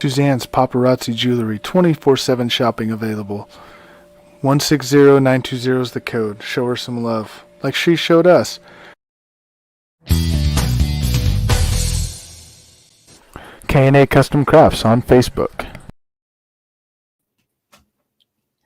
Suzanne's Paparazzi Jewelry, 24/7 shopping available. 160920 is the code. Show her some love, like she showed us. K&A Custom Crafts on Facebook.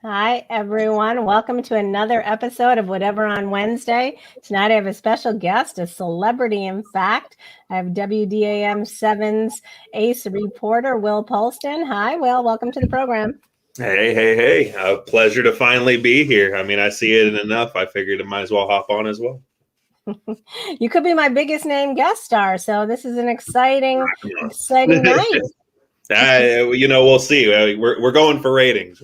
Hi, everyone. Welcome to another episode of Whatever on Wednesday. Tonight I have a special guest, a celebrity, in fact. I have WDAM 7's ace reporter, Will Polston. Hi, Will. Welcome to the program. Hey. A pleasure to finally be here. I mean, I see it enough. I figured I might as well hop on as well. You could be my biggest name guest star, so this is an exciting night. We'll see. We're going for ratings.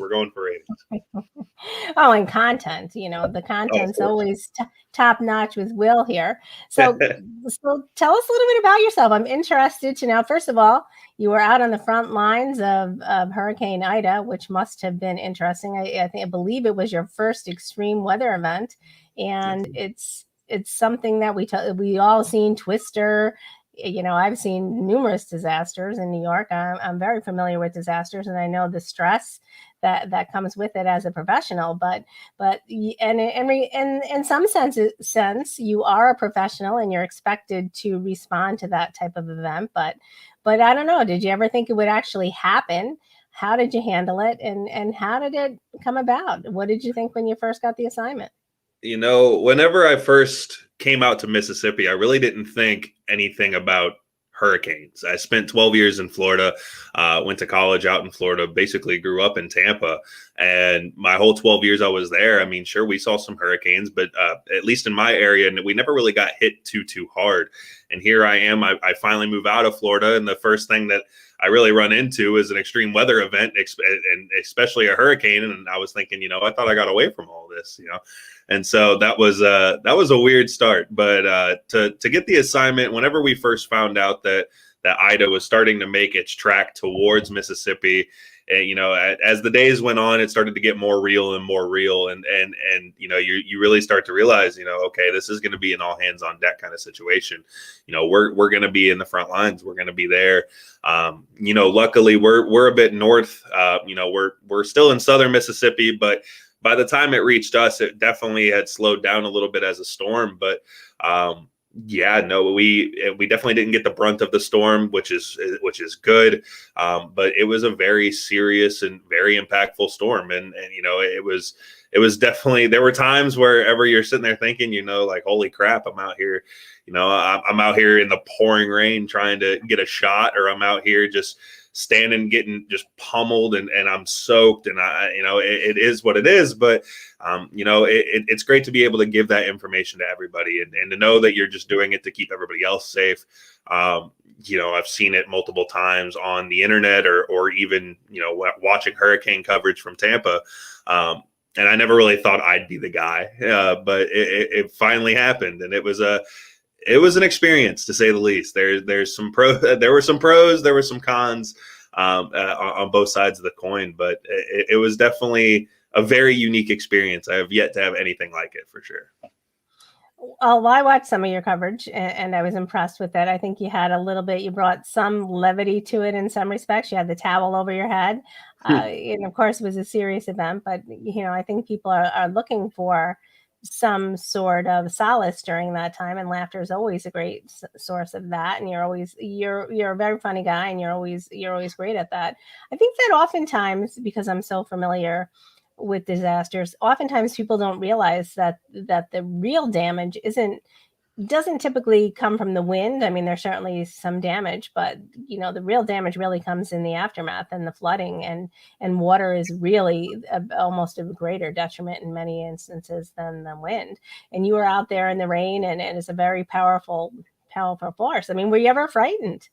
Oh, and content. The content's always top notch with Will here. So tell us a little bit about yourself. I'm interested to know, first of all, you were out on the front lines of Hurricane Ida, which must have been interesting. I believe it was your first extreme weather event, and it's something that we all seen. Twister. I've seen numerous disasters in New York. I'm very familiar with disasters, and I know the stress that comes with it as a professional. But in some sense, you are a professional, and you're expected to respond to that type of event. But I don't know. Did you ever think it would actually happen? How did you handle it, and how did it come about? What did you think when you first got the assignment? Whenever I first came out to Mississippi, I really didn't think anything about hurricanes. I spent 12 years in Florida, went to college out in Florida, basically grew up in Tampa. And my whole 12 years I was there, I mean, sure, we saw some hurricanes, but at least in my area, we never really got hit too hard. And here I am, I finally move out of Florida. And the first thing that I really run into is an extreme weather event, and especially a hurricane. And I was thinking, I thought I got away from all this, And so that was a weird start. But to get the assignment, whenever we first found out that Ida was starting to make its track towards Mississippi, and as the days went on, it started to get more real, and you really start to realize, okay, this is going to be an all hands on deck kind of situation. We're going to be in the front lines. We're going to be there. Luckily we're a bit north. We're still in southern Mississippi, but by the time it reached us, it definitely had slowed down a little bit as a storm. But we definitely didn't get the brunt of the storm, which is good. But it was a very serious and very impactful storm, and it was definitely, there were times wherever you're sitting there thinking, like, holy crap, I'm out here. I'm out here in the pouring rain trying to get a shot, or I'm out here just standing, getting just pummeled, and I'm soaked, and it is what it is. But it's great to be able to give that information to everybody, and to know that you're just doing it to keep everybody else safe. I've seen it multiple times on the internet, or even watching hurricane coverage from Tampa. And I never really thought I'd be the guy, but it finally happened, and it was an experience, to say the least. There were some pros, there were some cons on both sides of the coin, but it was definitely a very unique experience. I have yet to have anything like it, for sure. Well, I watched some of your coverage, and I was impressed with it. I think you brought some levity to it in some respects. You had the towel over your head. And of course, it was a serious event, but I think people are looking for some sort of solace during that time, and laughter is always a great source of that. And you're a very funny guy, and you're always great at that. I think that oftentimes, because I'm so familiar with disasters, oftentimes people don't realize that the real damage doesn't typically come from the wind. I mean, there's certainly some damage, but the real damage really comes in the aftermath and the flooding, and water is really almost a greater detriment in many instances than the wind. And you were out there in the rain, and it's a very powerful force. I mean, were you ever frightened?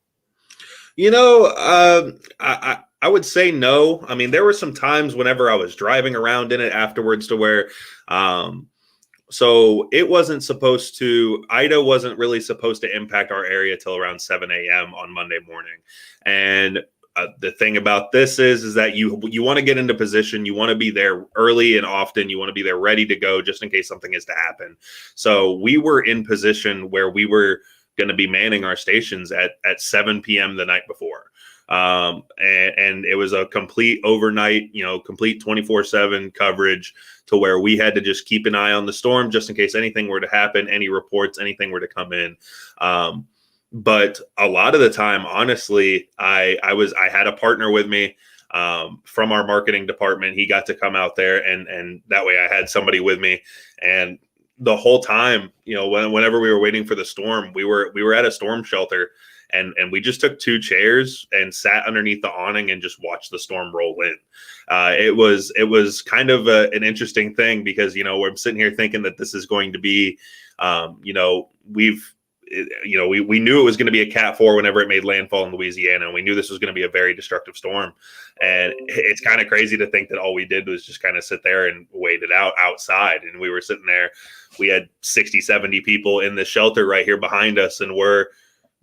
I would say no. I mean, there were some times whenever I was driving around in it afterwards to where, so Ida wasn't really supposed to impact our area till around 7 a.m. on Monday morning. And the thing about this is that you want to get into position. You want to be there early and often. You want to be there ready to go just in case something is to happen. So we were in position where we were going to be manning our stations at 7 p.m. the night before. And it was a complete overnight, complete 24/7 coverage to where we had to just keep an eye on the storm just in case anything were to happen, any reports, anything were to come in. But a lot of the time, honestly, I had a partner with me from our marketing department. He got to come out there, and that way I had somebody with me. And the whole time, whenever we were waiting for the storm, we were at a storm shelter, and we just took 2 chairs and sat underneath the awning and just watched the storm roll in. It was kind of an interesting thing because, we're sitting here thinking that this is going to be, we knew it was going to be a Cat 4 whenever it made landfall in Louisiana, and we knew this was going to be a very destructive storm. And it's kind of crazy to think that all we did was just kind of sit there and wait it out outside. And we were sitting there, we had 60, 70 people in the shelter right here behind us, and we're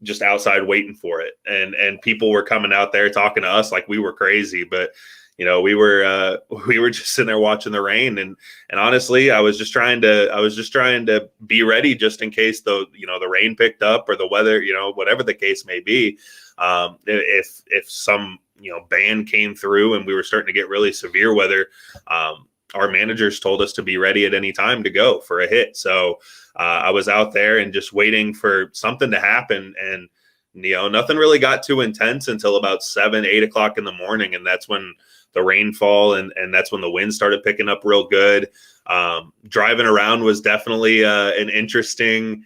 just outside waiting for it. And people were coming out there talking to us like we were crazy, but we were just sitting there watching the rain, and honestly, I was just trying to be ready just in case the rain picked up or the weather, whatever the case may be. If some band came through and we were starting to get really severe weather, our managers told us to be ready at any time to go for a hit. So I was out there and just waiting for something to happen, and nothing really got too intense until about 7, 8 o'clock in the morning, and that's when the rainfall and that's when the wind started picking up real good. Driving around was definitely an interesting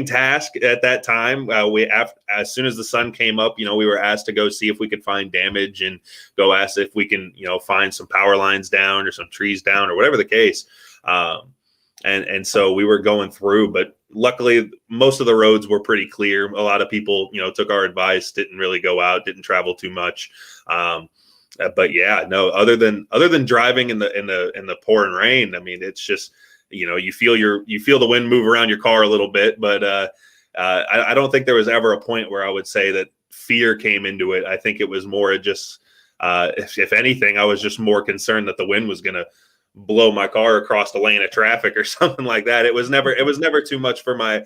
task at that time. As soon as the sun came up, we were asked to go see if we could find damage and go ask if we can, find some power lines down or some trees down or whatever the case. And so we were going through, but luckily most of the roads were pretty clear. A lot of people, took our advice, didn't really go out, didn't travel too much. But yeah, no, other than driving in the pouring rain, I mean, it's just, you feel the wind move around your car a little bit, but I don't think there was ever a point where I would say that fear came into it. I think it was more just, if anything, I was just more concerned that the wind was going to blow my car across the lane of traffic or something like that. It was never too much for my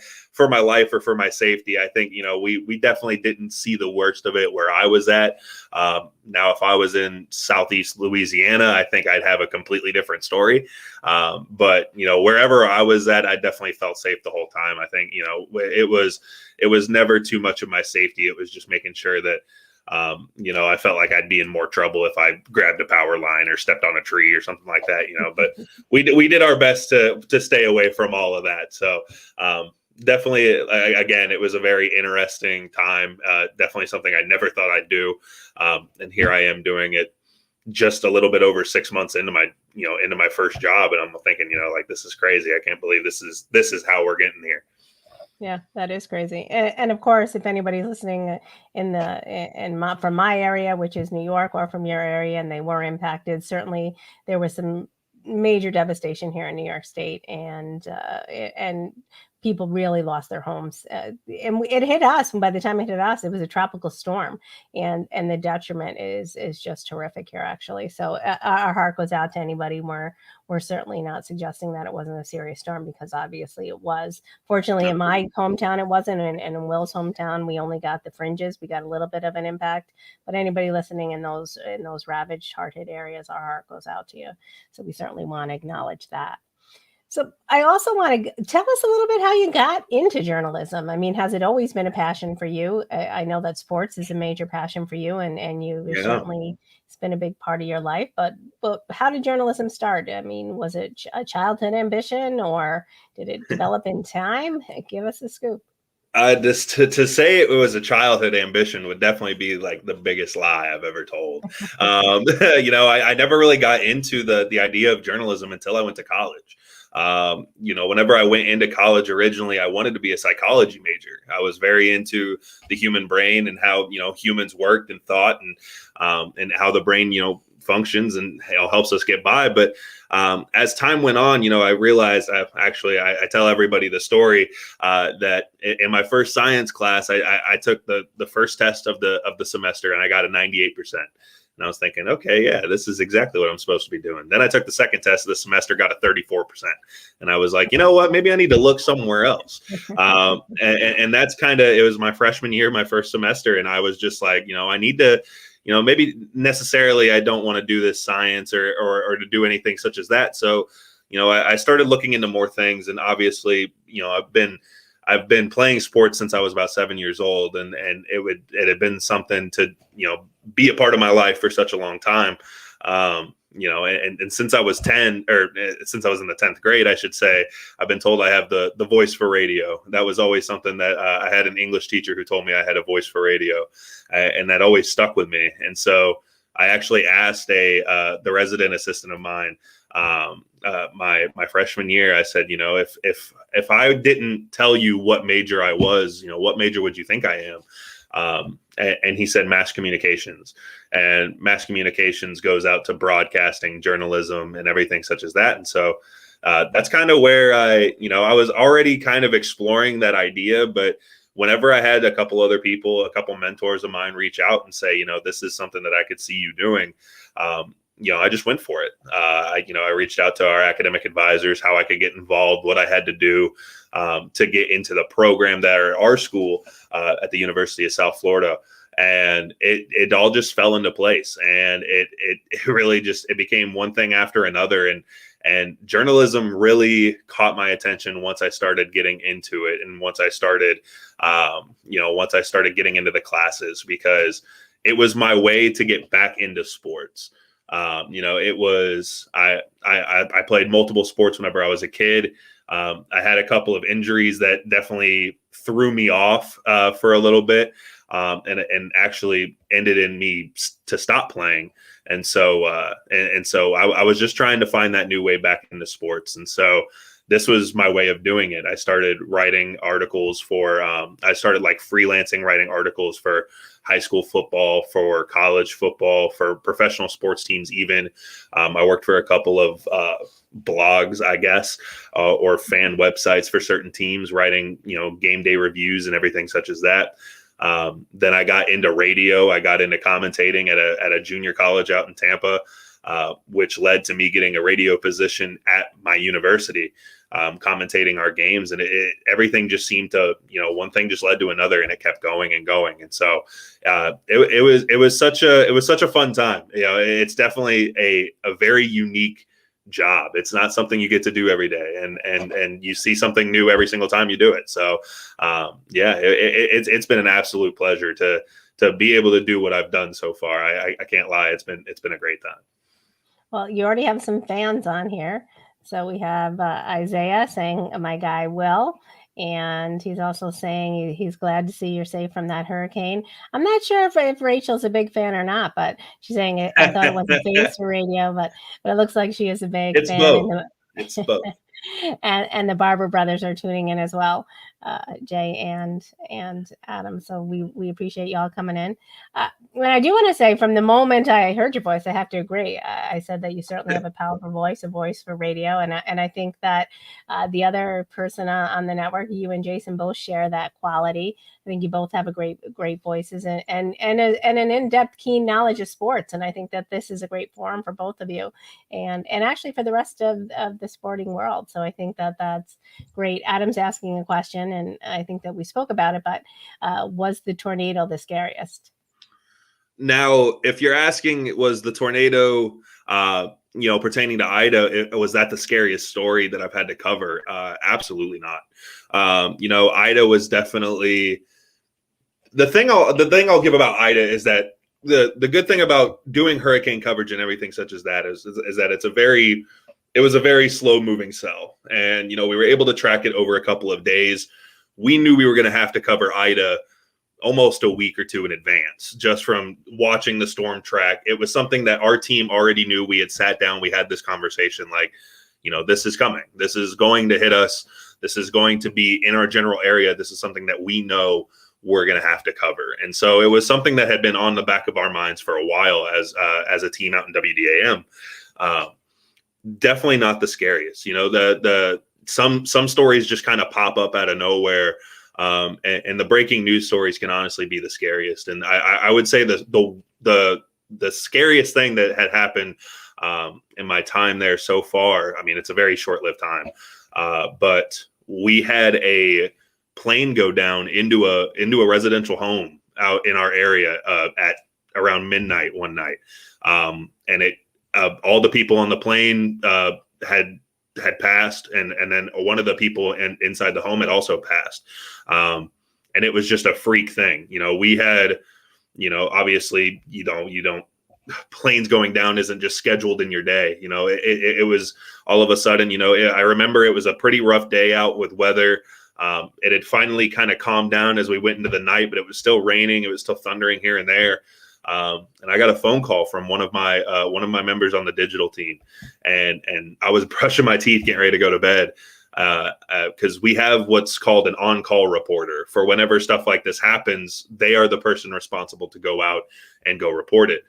life or for my safety. I think, we definitely didn't see the worst of it where I was at. Now, if I was in Southeast Louisiana, I think I'd have a completely different story. But, wherever I was at, I definitely felt safe the whole time. I think, it was never too much of my safety. It was just making sure that, I felt like I'd be in more trouble if I grabbed a power line or stepped on a tree or something like that, but we did our best to stay away from all of that. So, definitely, again, it was a very interesting time. Definitely something I never thought I'd do. And here I am doing it just a little bit over 6 months into my first job. And I'm thinking, this is crazy. I can't believe this is how we're getting here. Yeah, that is crazy. And of course, if anybody's listening from my area, which is New York, or from your area, and they were impacted, certainly there was some major devastation here in New York State, and people really lost their homes. And it hit us. And by the time it hit us, it was a tropical storm, and the detriment is just horrific here, actually. So our heart goes out to anybody. We're certainly not suggesting that it wasn't a serious storm, because obviously it was. Fortunately, in my hometown, it wasn't. And in Will's hometown, we only got the fringes. We got a little bit of an impact. But anybody listening in those ravaged, hard-hit areas, our heart goes out to you. So we certainly want to acknowledge that. So I also want to tell us a little bit how you got into journalism. I mean, has it always been a passion for you? I know that sports is a major passion for you, and certainly it's been a big part of your life. But how did journalism start? I mean, was it a childhood ambition, or did it develop in time? Give us a scoop. Just to say it was a childhood ambition would definitely be like the biggest lie I've ever told. I never really got into the idea of journalism until I went to college. Whenever I went into college originally, I wanted to be a psychology major. I was very into the human brain and how, humans worked and thought, and how the brain, functions and helps us get by. But as time went on, I realized I tell everybody the story that in my first science class, I took the first test of the semester, and I got a 98%. And I was thinking, okay, yeah, this is exactly what I'm supposed to be doing. Then I took the second test of the semester, got a 34%. And I was like, you know what, maybe I need to look somewhere else. And that's it was my freshman year, my first semester. And I was just like, I need to, maybe necessarily I don't want to do this science or to do anything such as that. So, I started looking into more things, and obviously, I've been playing sports since I was about 7 years old, and it had been something to, be a part of my life for such a long time. And since I was 10, or since I was in the 10th grade, I should say, I've been told I have the voice for radio. That was always something that I had an English teacher who told me I had a voice for radio, and that always stuck with me. And so I actually asked the resident assistant of mine, my freshman year, I said, if I didn't tell you what major I was, what major would you think I am? And he said mass communications, and mass communications goes out to broadcasting, journalism, and everything such as that. And so that's kind of where I was already kind of exploring that idea. But whenever I had a couple other people, a couple mentors of mine reach out and say, this is something that I could see you doing, I just went for it. I reached out to our academic advisors, how I could get involved, what I had to do to get into the program that are at our school at the University of South Florida. And it all just fell into place. And it really just, it became one thing after another. And journalism really caught my attention once I started getting into it. And once I started getting into the classes, because it was my way to get back into sports. It was, I played multiple sports whenever I was a kid. I had a couple of injuries that definitely threw me off for a little bit, and actually ended in me to stop playing. And so I was just trying to find that new way back into sports. And so this was my way of doing it. I started writing articles I started like freelancing, writing articles for high school football, for college football, for professional sports teams even. I worked for a couple of blogs, I guess, or fan websites for certain teams, writing, game day reviews and everything such as that. Then I got into radio. I got into commentating at a junior college out in Tampa, which led to me getting a radio position at my university, commentating our games. And everything just seemed to, one thing just led to another, and it kept going and going. And so it was such a fun time. It's definitely a very unique job. It's not something you get to do every day, and you see something new every single time you do it. So it's been an absolute pleasure to be able to do what I've done so far. I can't lie. It's been a great time. Well, you already have some fans on here. So we have Isaiah saying, my guy Will, and he's also saying he's glad to see you're safe from that hurricane. I'm not sure if Rachel's a big fan or not, but she's saying I thought it was a face for radio, but it looks like she is a big It's fan. both. It's both. And the Barber brothers are tuning in as well, Jay and Adam. So we appreciate y'all coming in. And I do want to say, from the moment I heard your voice, I have to agree. I said that you certainly have a powerful voice, a voice for radio, and I think that the other person on the network, you and Jason, both share that quality. I think you both have a great voices and an in-depth, keen knowledge of sports. And I think that this is a great forum for both of you, and actually for the rest of the sporting world. So I think that that's great. Adam's asking a question, and I think that we spoke about it, but was the tornado the scariest? Now, if you're asking, was the tornado, pertaining to Ida, was that the scariest story that I've had to cover? Absolutely not. Ida was definitely the thing I'll give about Ida is that the good thing about doing hurricane coverage and everything such as that is that it was a very slow moving cell. And, we were able to track it over a couple of days. We knew we were going to have to cover Ida almost a week or two in advance, just from watching the storm track. It was something that our team already knew. We had sat down, we had this conversation, like, this is coming. This is going to hit us. This is going to be in our general area. This is something that we know we're going to have to cover. And so it was something that had been on the back of our minds for a while as a team out in WDAM. Definitely not the scariest. Some stories just kind of pop up out of nowhere. And the breaking news stories can honestly be the scariest. And I would say the the scariest thing that had happened in my time there so far. I mean, it's a very short-lived time, but we had a plane go down into a residential home out in our area at around midnight one night, and it all the people on the plane had passed, and then one of the people inside the home had also passed, and it was just a freak thing. We had, obviously, you don't planes going down isn't just scheduled in your day. It was all of a sudden. I remember it was a pretty rough day out with weather. It had finally kind of calmed down as we went into the night, but it was still raining. It was still thundering here and there. And I got a phone call from one of my members on the digital team, and I was brushing my teeth, getting ready to go to bed, because we have what's called an on-call reporter. For whenever stuff like this happens, they are the person responsible to go out and go report it.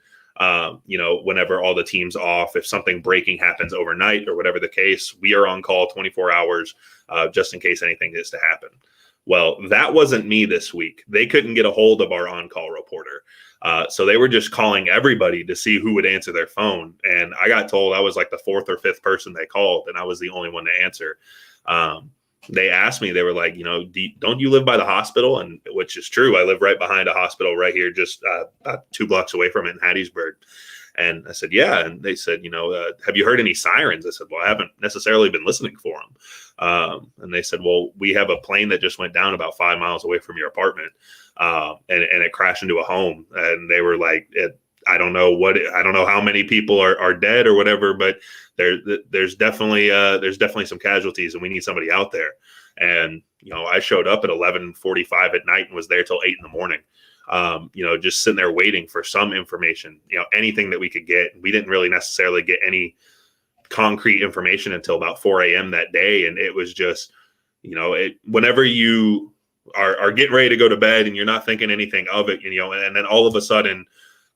Whenever all the team's off, if something breaking happens overnight or whatever the case, we are on call 24 hours, just in case anything is to happen. Well, that wasn't me this week. They couldn't get a hold of our on-call reporter. So they were just calling everybody to see who would answer their phone. And I got told I was like the fourth or fifth person they called, and I was the only one to answer. They asked me, they were like, don't you live by the hospital? And which is true. I live right behind a hospital right here, just about 2 blocks away from it in Hattiesburg. And I said, yeah. And they said, have you heard any sirens? I said, well, I haven't necessarily been listening for them. And they said, well, we have a plane that just went down about 5 miles away from your apartment. And it crashed into a home. And they were like, I don't know how many people are dead or whatever, but there's definitely some casualties, and we need somebody out there. And, I showed up at 11:45 at night and was there till 8 in the morning. Just sitting there waiting for some information, anything that we could get. We didn't really necessarily get any concrete information until about 4 a.m. that day. And it was just, whenever you are getting ready to go to bed and you're not thinking anything of it, and then all of a sudden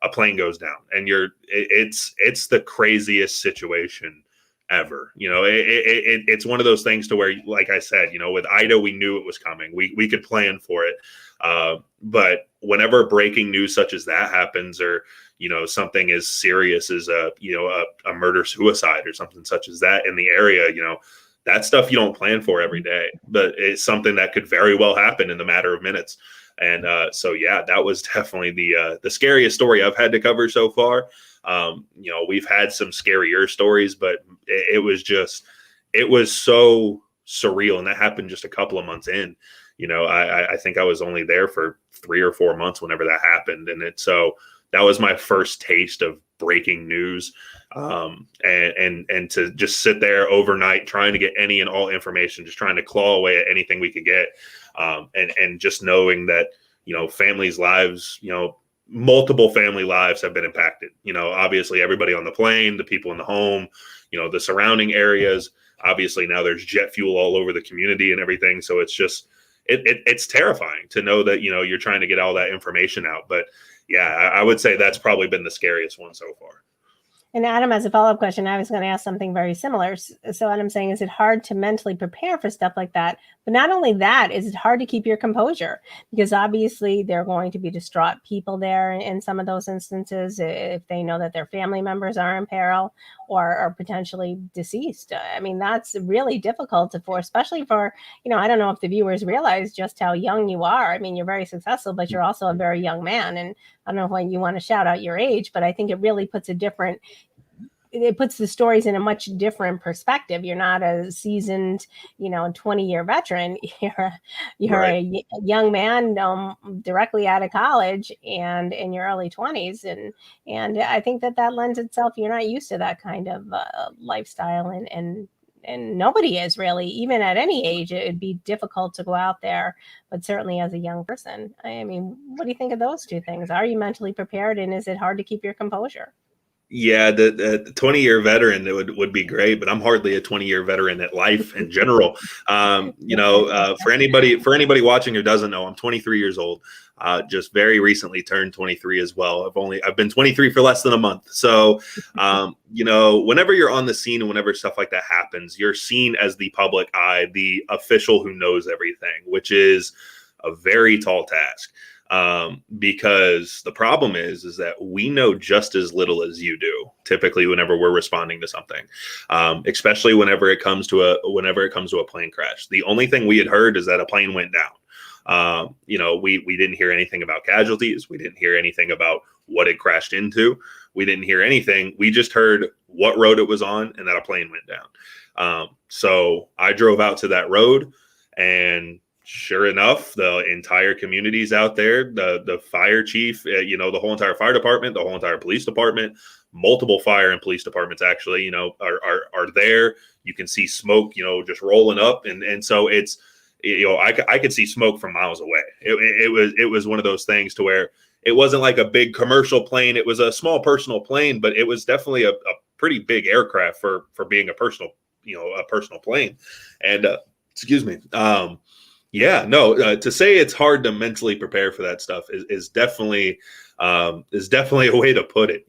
a plane goes down, and it's the craziest situation ever. It's one of those things to where, like I said, with Ida, we knew it was coming. We could plan for it. But whenever breaking news such as that happens, or, something as serious as a murder suicide or something such as that in the area, that stuff you don't plan for every day, but it's something that could very well happen in the matter of minutes. And so, yeah, that was definitely the scariest story I've had to cover so far. We've had some scarier stories, but it was so surreal. And that happened just a couple of months in. I think I was only there for 3 or 4 months whenever that happened. And so that was my first taste of breaking news. And to just sit there overnight trying to get any and all information, just trying to claw away at anything we could get. And just knowing that, families' lives, multiple family lives have been impacted. Obviously everybody on the plane, the people in the home, the surrounding areas. Obviously now there's jet fuel all over the community and everything. So it's just, it's terrifying to know that, you're trying to get all that information out. But yeah, I would say that's probably been the scariest one so far. And Adam, as a follow-up question, I was going to ask something very similar. So Adam's saying, is it hard to mentally prepare for stuff like that? But not only that, is it hard to keep your composure? Because obviously there are going to be distraught people there in some of those instances if they know that their family members are in peril or are potentially deceased. I mean, that's really difficult especially for, I don't know if the viewers realize just how young you are. I mean, you're very successful, but you're also a very young man. And I don't know when you want to shout out your age, but I think it really puts it puts the stories in a much different perspective. You're not a seasoned, 20-year veteran. You're right. A young man directly out of college and in your early 20s. And I think that lends itself, you're not used to that kind of lifestyle and nobody is really, even at any age. It'd be difficult to go out there, but certainly as a young person. I mean, what do you think of those two things? Are you mentally prepared, and is it hard to keep your composure? Yeah, the 20-year veteran would be great, but I'm hardly a 20-year veteran at life in general. For anybody watching who doesn't know, I'm 23 years old. Just very recently turned 23 as well. I've been 23 for less than a month. So, whenever you're on the scene and whenever stuff like that happens, you're seen as the public eye, the official who knows everything, which is a very tall task. because the problem is that we know just as little as you do typically whenever we're responding to something, especially whenever it comes to a plane crash. The only thing we had heard is that a plane went down. We didn't hear anything about casualties. We didn't hear anything about what it crashed into. We didn't hear anything. We just heard what road it was on and that a plane went down. So I drove out to that road, and sure enough, the entire community's out there. The fire chief, the whole entire fire department, the whole entire police department, multiple fire and police departments actually, are there. You can see smoke, just rolling up, and so it's, I could see smoke from miles away. It was one of those things to where it wasn't like a big commercial plane. It was a small personal plane, but it was definitely a pretty big aircraft for being a personal plane. And excuse me. To say it's hard to mentally prepare for that stuff is definitely a way to put it.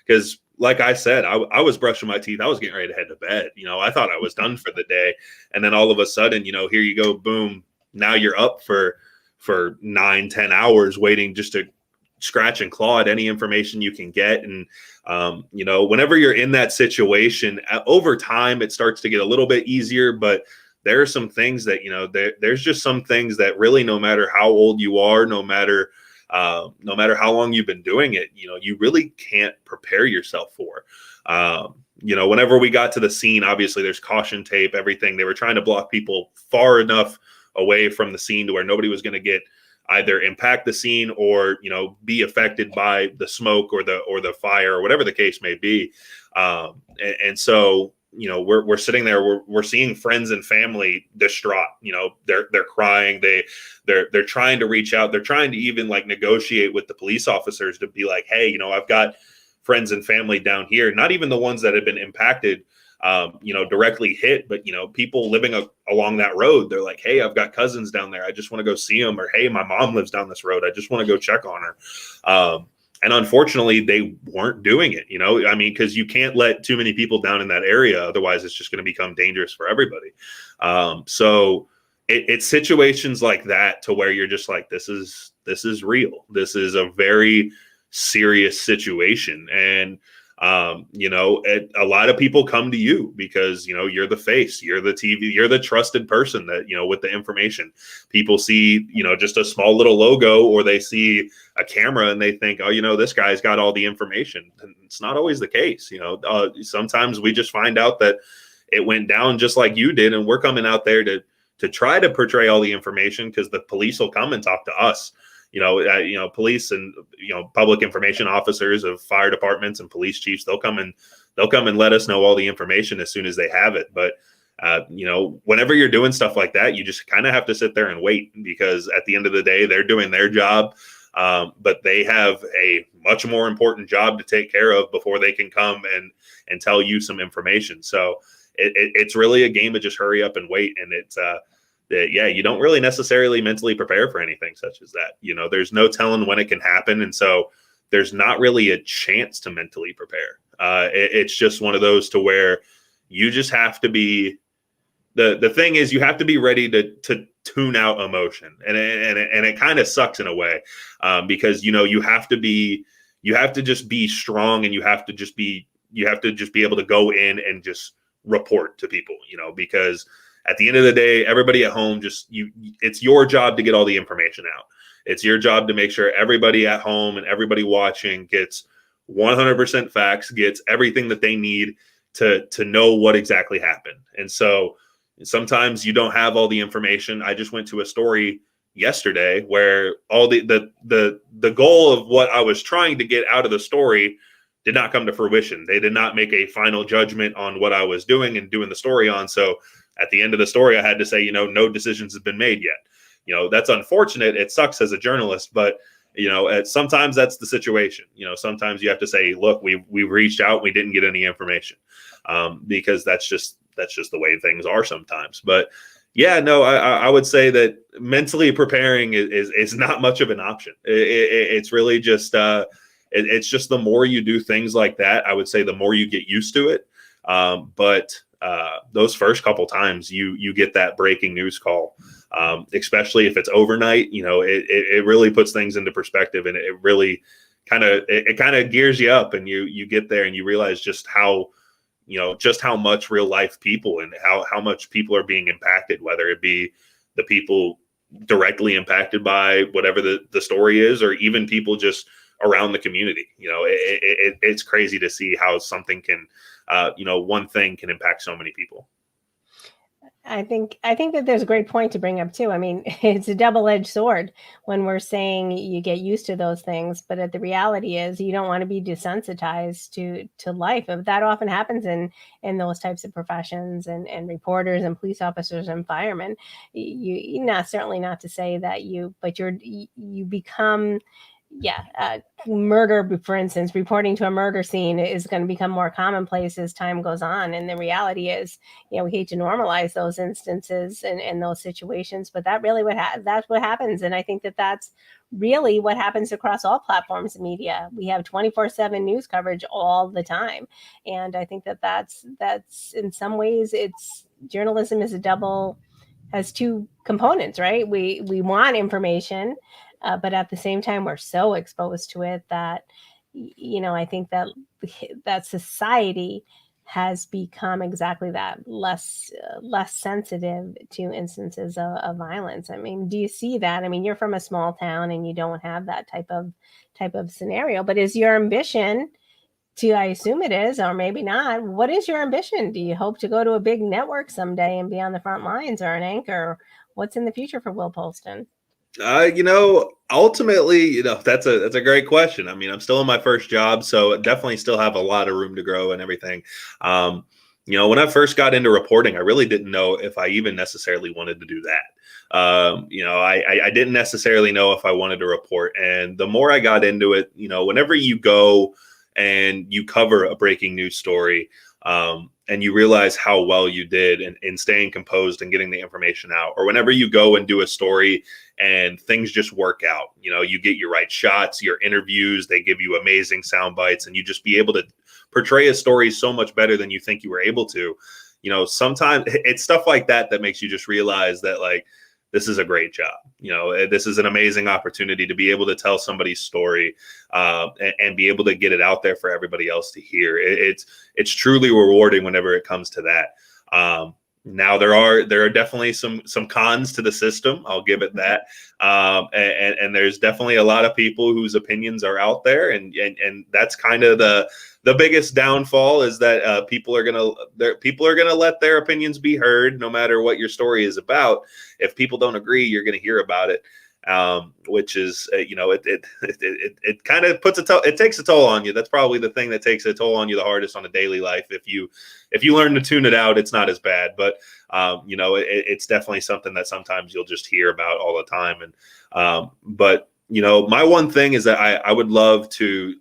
Because like I said, I was brushing my teeth. I was getting ready to head to bed. I thought I was done for the day. And then all of a sudden, here you go, boom. Now you're up for 9-10 hours waiting just to scratch and claw at any information you can get. And, whenever you're in that situation, over time, it starts to get a little bit easier, but there are some things that, there's just some things that really, no matter how old you are, no matter how long you've been doing it, you really can't prepare yourself for. Whenever we got to the scene, obviously there's caution tape, everything. They were trying to block people far enough away from the scene to where nobody was going to get either impact the scene or, be affected by the smoke or the fire or whatever the case may be. And so, we're sitting there, we're seeing friends and family distraught. They're crying. They're trying to reach out. They're trying to even like negotiate with the police officers to be like, hey, I've got friends and family down here, not even the ones that have been impacted, directly hit, but, people living along that road. They're like, hey, I've got cousins down there. I just want to go see them. Or, hey, my mom lives down this road. I just want to go check on her. And unfortunately, they weren't doing it, because you can't let too many people down in that area. Otherwise, it's just going to become dangerous for everybody. So it's situations like that to where you're just like, this is real. This is a very serious situation. And, a lot of people come to you because, you're the face, you're the TV, you're the trusted person that, with the information. People see, just a small little logo, or they see a camera and they think, oh, this guy's got all the information. And it's not always the case. Sometimes we just find out that it went down just like you did. And we're coming out there to try to portray all the information because the police will come and talk to us. Police and, public information officers of fire departments and police chiefs, they'll come and let us know all the information as soon as they have it. But, whenever you're doing stuff like that, you just kind of have to sit there and wait, because at the end of the day, they're doing their job. But they have a much more important job to take care of before they can come and tell you some information. So it's really a game of just hurry up and wait. And it's, you don't really necessarily mentally prepare for anything such as that. There's no telling when it can happen. And so there's not really a chance to mentally prepare. It's just one of those to where you just have to be, the thing is you have to be ready to tune out emotion. And it kind of sucks in a way, because, you have to just be strong, and you have to just be able to go in and just report to people, because at the end of the day, everybody at home, it's your job to get all the information out. It's your job to make sure everybody at home and everybody watching gets 100% facts, gets everything that they need to know what exactly happened. And so sometimes you don't have all the information. I just went to a story yesterday where all the goal of what I was trying to get out of the story did not come to fruition. They did not make a final judgment on what I was doing and doing the story on. So at the end of the story, I had to say, no decisions have been made yet. That's unfortunate. It sucks as a journalist, but, sometimes that's the situation. Sometimes you have to say, look, we reached out, we didn't get any information, because that's just the way things are sometimes. But I would say that mentally preparing is not much of an option. It's really just, it's just the more you do things like that, I would say the more you get used to it. But those first couple times you get that breaking news call, especially if it's overnight. It really puts things into perspective, and it really kind of gears you up, and you get there and you realize just how much real life people and how much people are being impacted, whether it be the people directly impacted by whatever the story is, or even people just around the community. It's crazy to see how something can, one thing can impact so many people. I think that there's a great point to bring up too. I mean, it's a double-edged sword when we're saying you get used to those things, but the reality is you don't want to be desensitized to life. That often happens in those types of professions and reporters and police officers and firemen. You certainly not to say that you become. Murder, for instance, reporting to a murder scene is going to become more commonplace as time goes on. And the reality is, we hate to normalize those instances and those situations, but that's what happens. And I think that that's really what happens across all platforms of media. We have 24/7 news coverage all the time. And I think that that's in some ways, journalism has two components, right? We want information, but at the same time, we're so exposed to it that, I think that society has become exactly that, less sensitive to instances of violence. I mean, do you see that? I mean, you're from a small town and you don't have that type of scenario, but is your ambition I assume it is, or maybe not. What is your ambition? Do you hope to go to a big network someday and be on the front lines or an anchor? What's in the future for Will Polston? Ultimately, that's a great question. I mean, I'm still in my first job, so definitely still have a lot of room to grow and everything. When I first got into reporting, I really didn't know if I even necessarily wanted to do that. I didn't necessarily know if I wanted to report. And the more I got into it, whenever you go and you cover a breaking news story, and you realize how well you did in staying composed and getting the information out, or whenever you go and do a story and things just work out, you get your right shots, your interviews, they give you amazing sound bites, and you just be able to portray a story so much better than you think you were able to. Sometimes it's stuff like that makes you just realize that, like, this is a great job. This is an amazing opportunity to be able to tell somebody's story and be able to get it out there for everybody else to hear. It's truly rewarding whenever it comes to that. Now there are definitely some cons to the system. I'll give it that. And there's definitely a lot of people whose opinions are out there, and that's kind of the biggest downfall, is that people are gonna let their opinions be heard, no matter what your story is about. If people don't agree, you're gonna hear about it, which is it kind of puts it takes a toll on you. That's probably the thing that takes a toll on you the hardest on a daily life. If you learn to tune it out, it's not as bad. But it's definitely something that sometimes you'll just hear about all the time. And but my one thing is that I would love to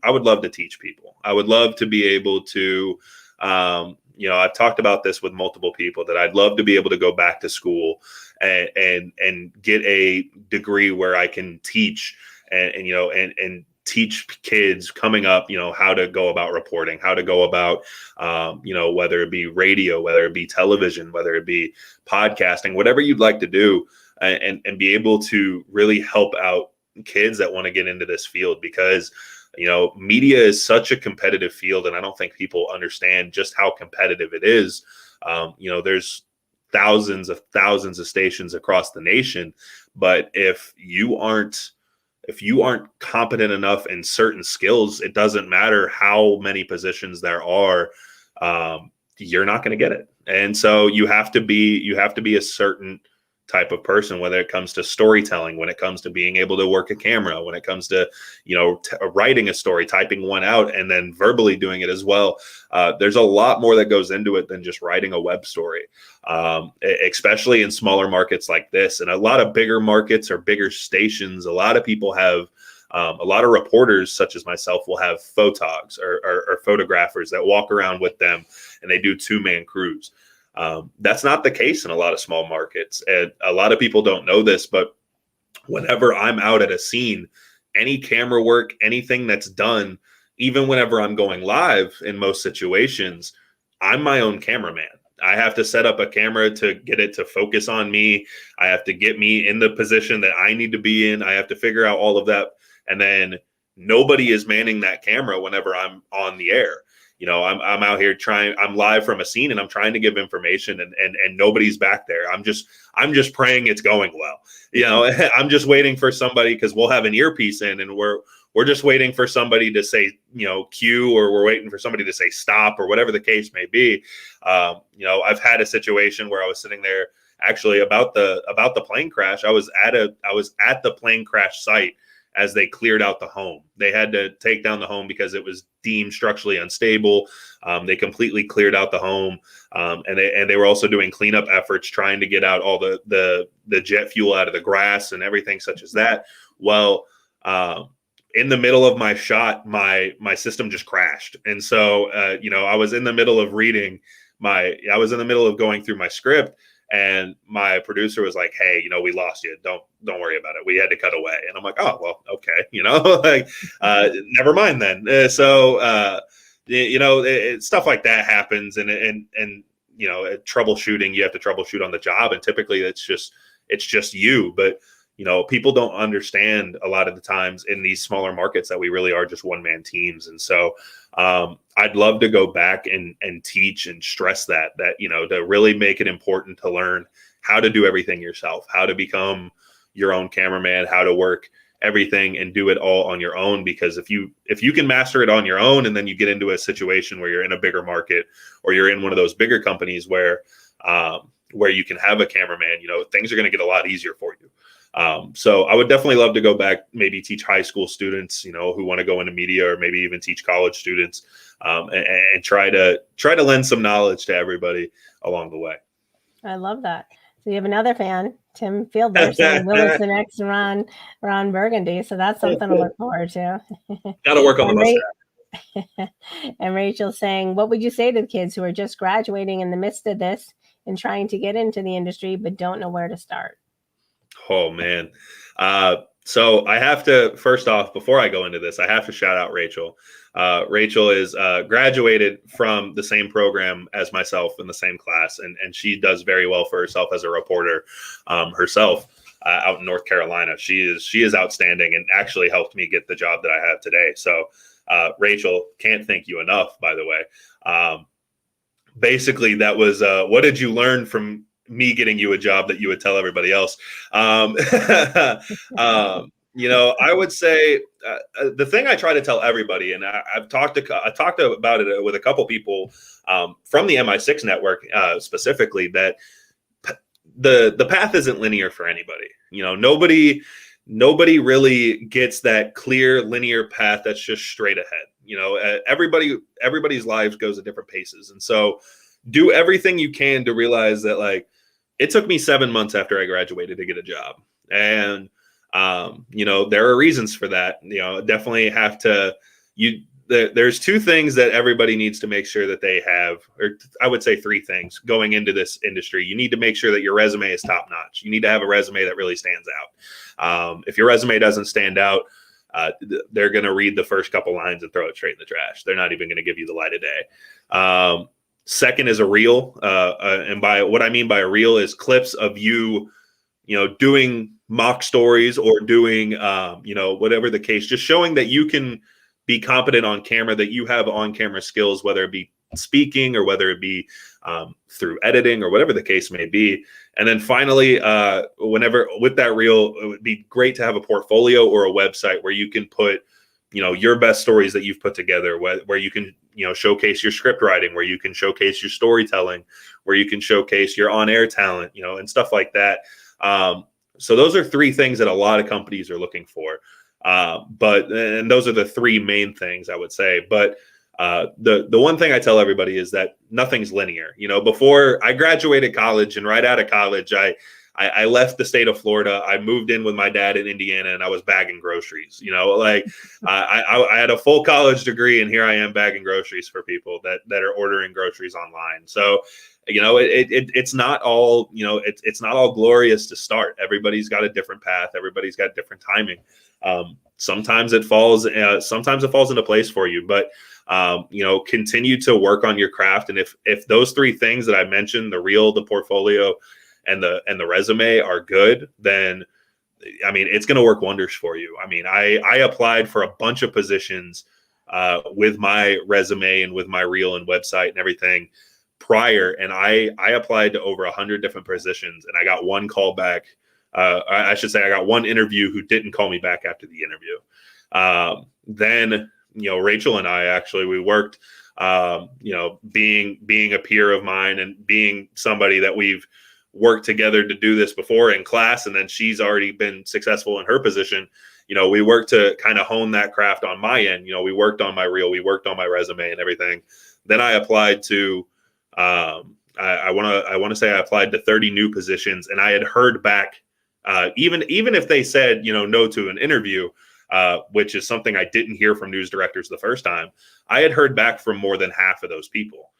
teach people. I would love to be able to, I've talked about this with multiple people, that I'd love to be able to go back to school and get a degree where I can teach and teach kids coming up, how to go about reporting, how to go about, whether it be radio, whether it be television, whether it be podcasting, whatever you'd like to do, and be able to really help out kids that want to get into this field, because media is such a competitive field, and I don't think people understand just how competitive it is. There's thousands of stations across the nation, but if you aren't competent enough in certain skills, it doesn't matter how many positions there are, you're not going to get it. And so you have to be a certain type of person, whether it comes to storytelling, when it comes to being able to work a camera, when it comes to, writing a story, typing one out, and then verbally doing it as well. There's a lot more that goes into it than just writing a web story, especially in smaller markets like this. And a lot of bigger markets or bigger stations, a lot of people have, a lot of reporters such as myself will have photogs or photographers that walk around with them, and they do 2-man crews. That's not the case in a lot of small markets. And a lot of people don't know this, but whenever I'm out at a scene, any camera work, anything that's done, even whenever I'm going live in most situations, I'm my own cameraman. I have to set up a camera to get it to focus on me. I have to get me in the position that I need to be in. I have to figure out all of that. And then nobody is manning that camera whenever I'm on the air. I'm out here I'm live from a scene and I'm trying to give information and nobody's back there. I'm just praying it's going well. I'm just waiting for somebody, because we'll have an earpiece in and we're just waiting for somebody to say, cue, or we're waiting for somebody to say stop, or whatever the case may be. I've had a situation where I was sitting there actually about the plane crash. I was at the plane crash site as they cleared out the home. They had to take down the home because it was deemed structurally unstable. They completely cleared out the home. And they were also doing cleanup efforts, trying to get out all the jet fuel out of the grass and everything such as that. Well, in the middle of my shot, my system just crashed. And so, I was in the middle of going through my script, and my producer was like, "Hey, we lost you. Don't worry about it. We had to cut away." And I'm like, "Oh, well, okay." Never mind then. Stuff like that happens. And troubleshooting, you have to troubleshoot on the job. And typically it's just you, but people don't understand a lot of the times in these smaller markets that we really are just one-man teams. And so I'd love to go back and teach and stress that to really make it important to learn how to do everything yourself, how to become your own cameraman, how to work everything and do it all on your own. Because if you can master it on your own, and then you get into a situation where you're in a bigger market, or you're in one of those bigger companies where you can have a cameraman, things are going to get a lot easier for you. So I would definitely love to go back, maybe teach high school students, who want to go into media, or maybe even teach college students, and try to lend some knowledge to everybody along the way. I love that. So you have another fan, Tim Fielder, saying Will is the next Ron Burgundy. So that's something to look forward to. Got to work on the mustache. And Rachel saying, what would you say to the kids who are just graduating in the midst of this and trying to get into the industry, but don't know where to start? Oh, man. So I have to, first off, before I go into this, I have to shout out Rachel. Rachel is graduated from the same program as myself in the same class, and she does very well for herself as a reporter herself out in North Carolina. She is outstanding and actually helped me get the job that I have today. So Rachel, can't thank you enough, by the way. Basically, that was what did you learn from me getting you a job that you would tell everybody else? I would say the thing I try to tell everybody, and I talked about it with a couple people from the MI6 network specifically, that the path isn't linear for anybody. Nobody really gets that clear linear path that's just straight ahead. Everybody's lives goes at different paces, and so do everything you can to realize that, like, it took me 7 months after I graduated to get a job. And, there are reasons for that. Definitely have to, there's two things that everybody needs to make sure that they have, or I would say three things going into this industry. You need to make sure that your resume is top notch. You need to have a resume that really stands out. If your resume doesn't stand out, they're going to read the first couple lines and throw it straight in the trash. They're not even going to give you the light of day. Second is a reel. And by what I mean by a reel is clips of you, doing mock stories or doing, whatever the case, just showing that you can be competent on camera, that you have on-camera skills, whether it be speaking or whether it be through editing or whatever the case may be. And then finally, whenever with that reel, it would be great to have a portfolio or a website where you can put, your best stories that you've put together, where you can, showcase your script writing, where you can showcase your storytelling, where you can showcase your on-air talent, and stuff like that. So those are three things that a lot of companies are looking for. And those are the three main things I would say. But the one thing I tell everybody is that nothing's linear. Before I graduated college and right out of college, I left the state of Florida. I moved in with my dad in Indiana, and I was bagging groceries. I had a full college degree, and here I am bagging groceries for people that are ordering groceries online. So, it's not all, it's not all glorious to start. Everybody's got a different path. Everybody's got different timing. Sometimes it falls into place for you, but Continue to work on your craft. And if those three things that I mentioned, the reel, the portfolio, and the resume are good, then I mean, it's going to work wonders for you. I mean, I applied for a bunch of positions with my resume and with my reel and website and everything prior. And I applied to over 100 different positions, and I got one call back. I should say I got one interview who didn't call me back after the interview. Then, Rachel and I actually, we worked, being a peer of mine and being somebody that we've worked together to do this before in class. And then she's already been successful in her position. We worked to kind of hone that craft on my end. We worked on my reel, we worked on my resume and everything. Then I applied to, I want to say I applied to 30 new positions, and I had heard back, even if they said, no to an interview, which is something I didn't hear from news directors the first time. I had heard back from more than half of those people.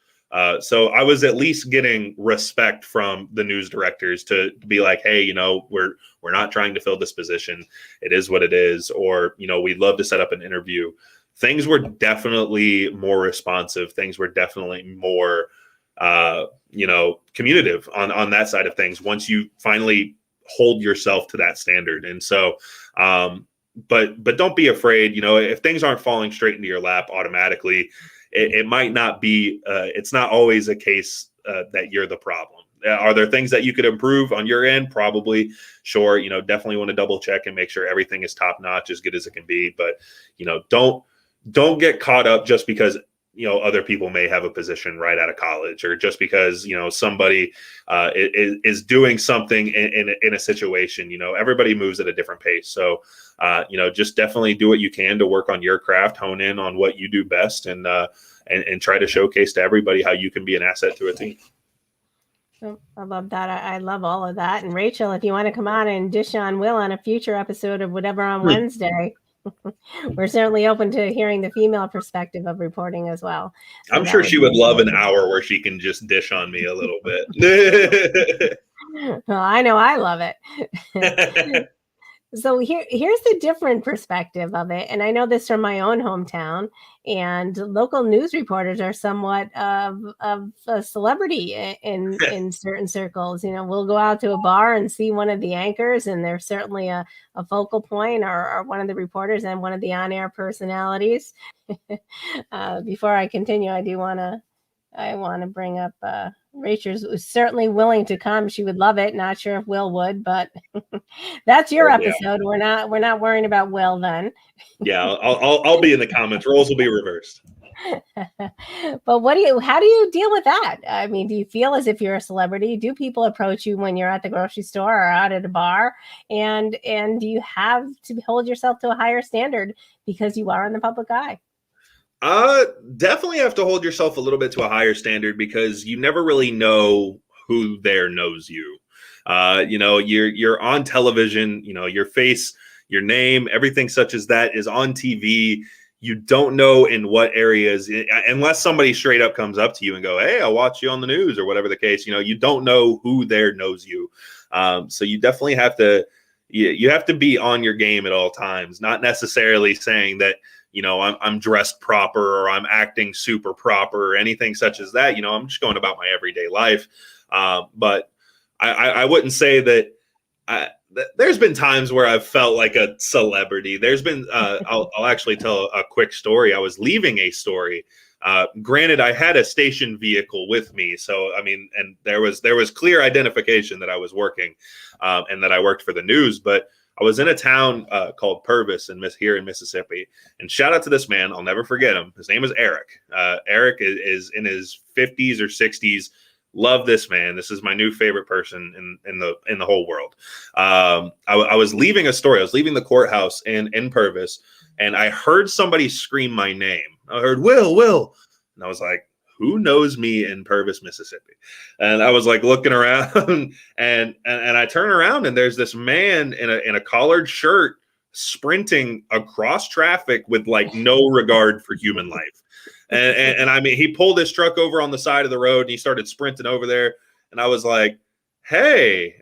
So I was at least getting respect from the news directors to be like, hey, we're not trying to fill this position. It is what it is. Or, we'd love to set up an interview. Things were definitely more responsive. Things were definitely more, communicative on that side of things once you finally hold yourself to that standard. And so, but don't be afraid, if things aren't falling straight into your lap automatically, it might not be, it's not always a case that you're the problem. Are there things that you could improve on your end? Probably. Sure. Definitely want to double check and make sure everything is top notch, as good as it can be. But, don't get caught up just because, other people may have a position right out of college, or just because, somebody is doing something in a situation. Everybody moves at a different pace. So, just definitely do what you can to work on your craft, hone in on what you do best, and try to showcase to everybody how you can be an asset to a team. I love that. I love all of that. And Rachel, if you want to come on and dish on Will on a future episode of whatever on Wednesday, we're certainly open to hearing the female perspective of reporting as well. So I'm sure she would love an hour where she can just dish on me a little bit. Well, I know I love it. So here's the different perspective of it. And I know this from my own hometown, and local news reporters are somewhat of a celebrity in certain circles. We'll go out to a bar and see one of the anchors, and they're certainly a focal point, or one of the reporters and one of the on-air personalities. Before I continue, I want to bring up Rachel's certainly willing to come. She would love it. Not sure if Will would, but that's your episode. Yeah. We're not worrying about Will then. Yeah, I'll be in the comments. Roles will be reversed. But how do you deal with that? I mean, do you feel as if you're a celebrity? Do people approach you when you're at the grocery store or out at a bar? And do you have to hold yourself to a higher standard because you are in the public eye? Definitely have to hold yourself a little bit to a higher standard, because you never really know who there knows you. You're on television, your face, your name, everything such as that is on TV. You don't know in what areas, unless somebody straight up comes up to you and go, hey, I'll watch you on the news, or whatever the case, you don't know who there knows you. So you definitely have to, you have to be on your game at all times, not necessarily saying that, I'm dressed proper, or I'm acting super proper, or anything such as that. I'm just going about my everyday life. But I wouldn't say that there's been times where I've felt like a celebrity. There's been, I'll actually tell a quick story. I was leaving a story. Granted, I had a station vehicle with me. So, I mean, and there was clear identification that I was working, and that I worked for the news, but I was in a town called Purvis here in Mississippi. And shout out to this man. I'll never forget him. His name is Eric. Eric is in his 50s or 60s. Love this man. This is my new favorite person in the whole world. I was leaving a story. I was leaving the courthouse in Purvis, and I heard somebody scream my name. I heard, Will. And I was like, who knows me in Purvis, Mississippi? And I was like looking around, and I turn around, and there's this man in a collared shirt sprinting across traffic with like no regard for human life. And I mean, he pulled his truck over on the side of the road, and he started sprinting over there. And I was like, hey,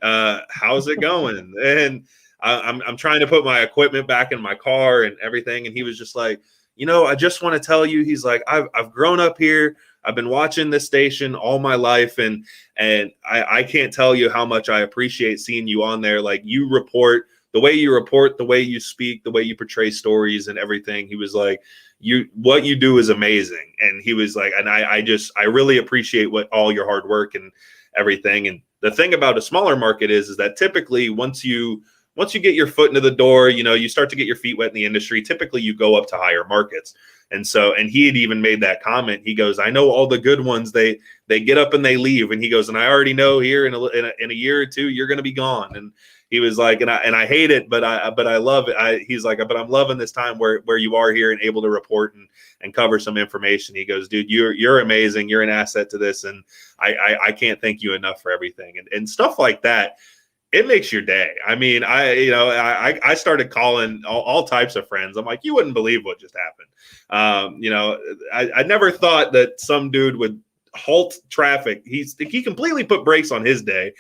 how's it going? And I'm trying to put my equipment back in my car and everything. And he was just like, I just want to tell you, he's like, I've grown up here. I've been watching this station all my life, and I can't tell you how much I appreciate seeing you on there. Like, you report the way you report, the way you speak, the way you portray stories and everything. He was like, what you do is amazing. And he was like, and I really appreciate what all your hard work and everything. And the thing about a smaller market is that typically once you get your foot into the door, you start to get your feet wet in the industry. Typically you go up to higher markets. And he had even made that comment. He goes, I know all the good ones, they get up and they leave. And he goes, and I already know here in a year or two, you're going to be gone. And he was like, and I hate it, but I love it. He's like, but I'm loving this time where you are here and able to report and cover some information. He goes, dude, you're amazing. You're an asset to this. And I can't thank you enough for everything. And stuff like that, it makes your day. I mean, I started calling all types of friends. I'm like, you wouldn't believe what just happened. I never thought that some dude would halt traffic. He completely put brakes on his day,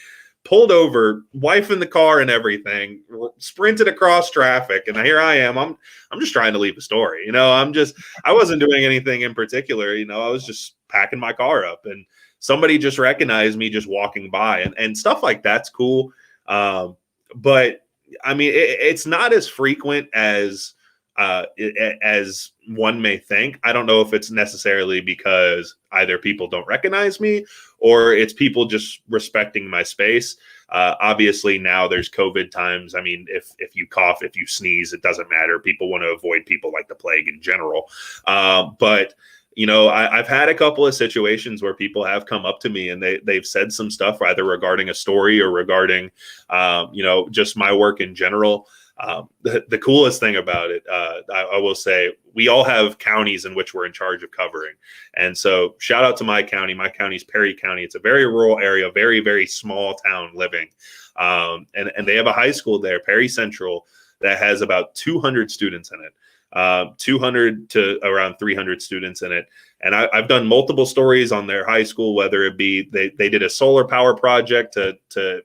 pulled over, wife in the car and everything, sprinted across traffic. And here I am. I'm just trying to leave a story. I wasn't doing anything in particular. I was just packing my car up, and somebody just recognized me just walking by, and stuff like that's cool. But I mean, it's not as frequent as one may think. I don't know if it's necessarily because either people don't recognize me or it's people just respecting my space. Obviously now there's COVID times. I mean, if you cough, if you sneeze, it doesn't matter. People want to avoid people like the plague in general. But I've had a couple of situations where people have come up to me and they've said some stuff either regarding a story or regarding, just my work in general. The coolest thing about it, I will say, we all have counties in which we're in charge of covering. And so shout out to my county. My county's Perry County. It's a very rural area, very, very small town living. And they have a high school there, Perry Central, that has about 200 students in it. 200 to around 300 students in it. And I've done multiple stories on their high school, whether it be they did a solar power project to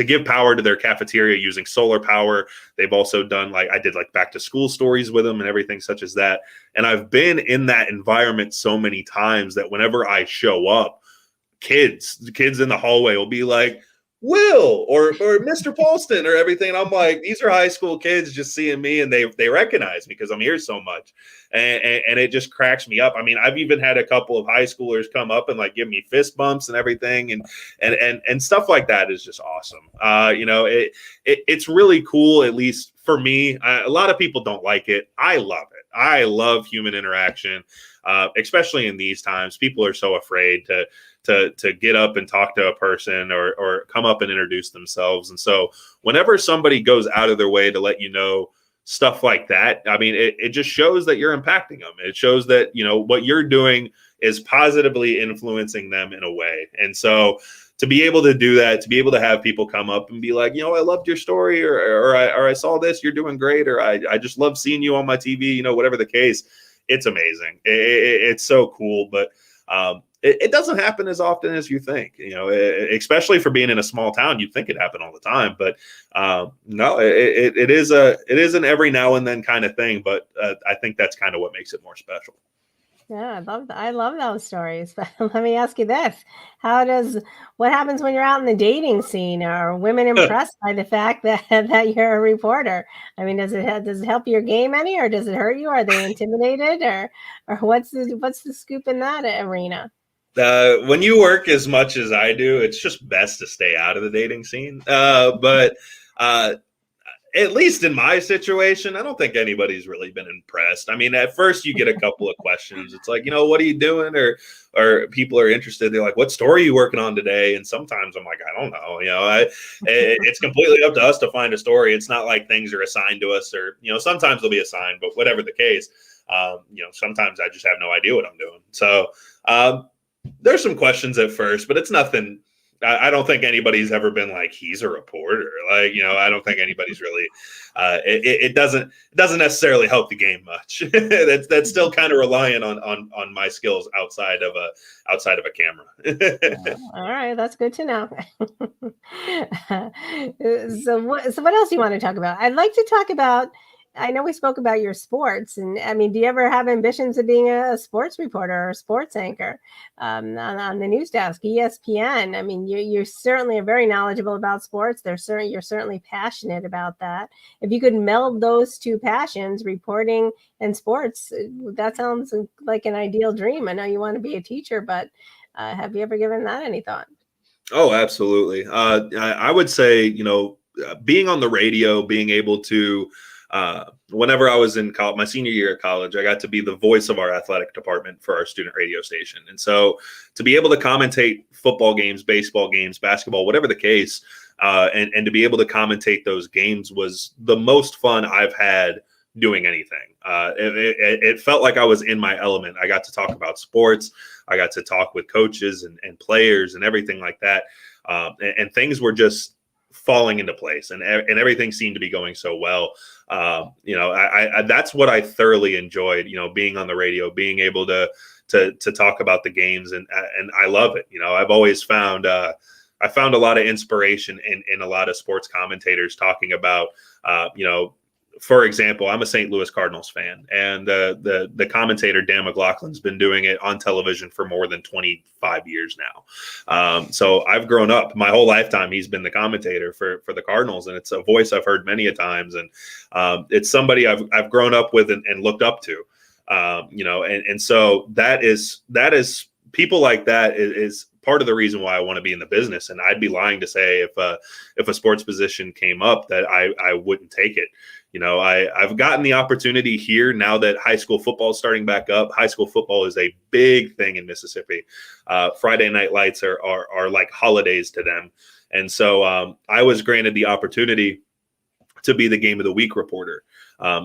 give power to their cafeteria using solar power. They've also done I did back to school stories with them and everything such as that. And I've been in that environment so many times that whenever I show up, the kids in the hallway will be like, Will or Mr. Paulston or everything. And I'm like, these are high school kids just seeing me, and they recognize me because I'm here so much. And it just cracks me up. I mean, I've even had a couple of high schoolers come up and give me fist bumps and everything. And stuff like that is just awesome. It's really cool, at least for me. A lot of people don't like it. I love it. I love human interaction, especially in these times. People are so afraid to get up and talk to a person or come up and introduce themselves. And so whenever somebody goes out of their way to let you know stuff like that, I mean, it just shows that you're impacting them. It shows that, what you're doing is positively influencing them in a way. And so to be able to do that, to be able to have people come up and be like, I loved your story, or I saw this, you're doing great, or I just love seeing you on my TV, whatever the case, it's amazing. It's so cool. But, it doesn't happen as often as you think, especially for being in a small town. You'd think it happened all the time, but no, it is an every now and then kind of thing. But I think that's kind of what makes it more special. Yeah, I love those stories. But let me ask you this: what happens when you're out in the dating scene? Are women impressed by the fact that you're a reporter? I mean, does it help your game any, or does it hurt you? Are they intimidated, or what's the scoop in that arena? When you work as much as I do, it's just best to stay out of the dating scene. But at least in my situation, I don't think anybody's really been impressed. I mean, at first you get a couple of questions. It's like, what are you doing? Or people are interested. They're like, what story are you working on today? And sometimes I'm like, I don't know. It's completely up to us to find a story. It's not like things are assigned to us, or, sometimes they'll be assigned, but whatever the case, sometimes I just have no idea what I'm doing. So, there's some questions at first, but it's nothing. I don't think anybody's ever been like, he's a reporter. I don't think anybody's really, it doesn't necessarily help the game much. That's still kind of relying on my skills outside of a camera. All right. That's good to know. So what else do you want to talk about? I'd like to talk about, I know we spoke about your sports, and I mean, do you ever have ambitions of being a sports reporter or a sports anchor on the news desk, ESPN? I mean, you certainly are very knowledgeable about sports. You're certainly passionate about that. If you could meld those two passions, reporting and sports, that sounds like an ideal dream. I know you want to be a teacher, but have you ever given that any thought? Oh, absolutely. I would say, being on the radio, being able to, whenever I was in college, my senior year of college, I got to be the voice of our athletic department for our student radio station. And so to be able to commentate football games, baseball games, basketball, whatever the case, and to be able to commentate those games was the most fun I've had doing anything. It felt like I was in my element. I got to talk about sports. I got to talk with coaches and players and everything like that. And things were just falling into place, and everything seemed to be going so well. I that's what I thoroughly enjoyed, being on the radio, being able to talk about the games, and I love it. I've always found, I found a lot of inspiration in a lot of sports commentators talking about, for example, I'm a St. Louis Cardinals fan, and the commentator Dan McLaughlin's been doing it on television for more than 25 years now. So I've grown up my whole lifetime. He's been the commentator for the Cardinals, and it's a voice I've heard many a times, and it's somebody I've grown up with and looked up to. And so that is people like that is part of the reason why I want to be in the business. And I'd be lying to say if a sports position came up that I wouldn't take it. I've gotten the opportunity here now that high school football is starting back up. High school football is a big thing in Mississippi. Friday night lights are like holidays to them. And so I was granted the opportunity to be the game of the week reporter.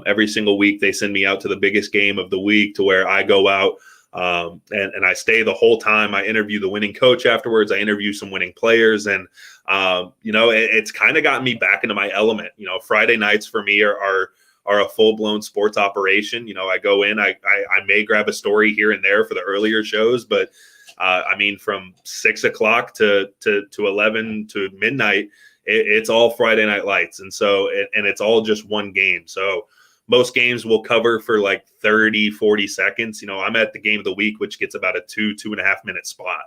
Every single week they send me out to the biggest game of the week, to where I go out and I stay the whole time. I interview the winning coach afterwards. I interview some winning players, and it's kind of gotten me back into my element. Friday nights for me are a full-blown sports operation. I go in, I may grab a story here and there for the earlier shows, but from 6 o'clock to 11 to midnight, it's all Friday night lights. And so, and it's all just one game. So most games will cover for like 30, 40 seconds. I'm at the game of the week, which gets about a 2.5 minute spot.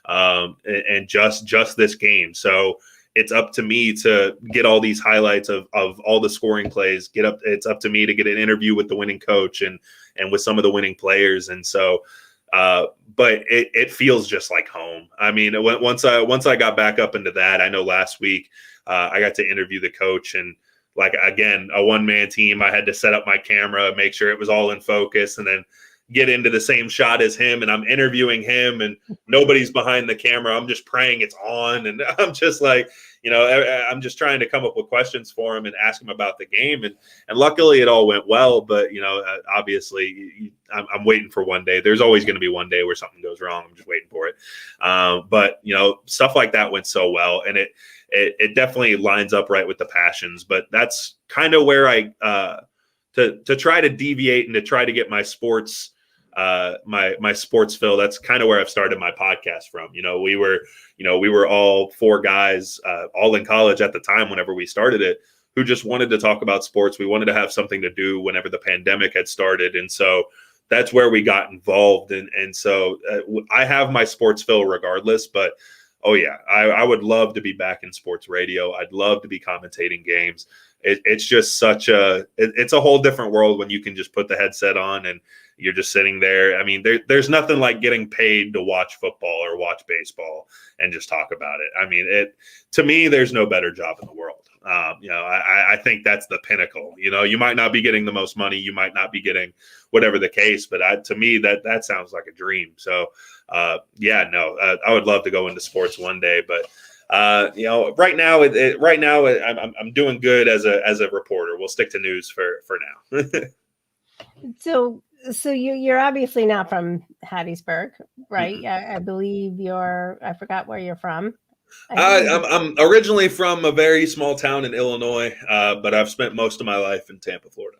And just this game. So it's up to me to get all these highlights of all the scoring plays. It's up to me to get an interview with the winning coach and with some of the winning players. And so, but it feels just like home. Once I got back up into that, I know last week I got to interview the coach, and like, again, a one-man team. I had to set up my camera, make sure it was all in focus, and then get into the same shot as him. And I'm interviewing him, and nobody's behind the camera. I'm just praying it's on. And I'm just like, I'm just trying to come up with questions for him and ask him about the game. And luckily it all went well. But, obviously I'm waiting for one day. There's always going to be one day where something goes wrong. I'm just waiting for it. But stuff like that went so well. And it definitely lines up right with the passions. But that's kind of where I to try to deviate and to try to get my sports my sports fill. That's kind of where I've started my podcast from. We were all four guys all in college at the time whenever we started it, who just wanted to talk about sports. We wanted to have something to do whenever the pandemic had started. And so that's where we got involved. And so I have my sports fill regardless, but oh yeah, I would love to be back in sports radio. I'd love to be commentating games. It's just it's a whole different world when you can just put the headset on and you're just sitting there. There's nothing like getting paid to watch football or watch baseball and just talk about it. To me, there's no better job in the world. I think that's the pinnacle. You might not be getting the most money, you might not be getting whatever the case, but to me, that sounds like a dream. So I would love to go into sports one day, but right now, I'm doing good as a reporter. We'll stick to news for now. So you're obviously not from Hattiesburg, right? Mm-hmm. I believe I forgot where you're from. I'm originally from a very small town in Illinois, but I've spent most of my life in Tampa, Florida.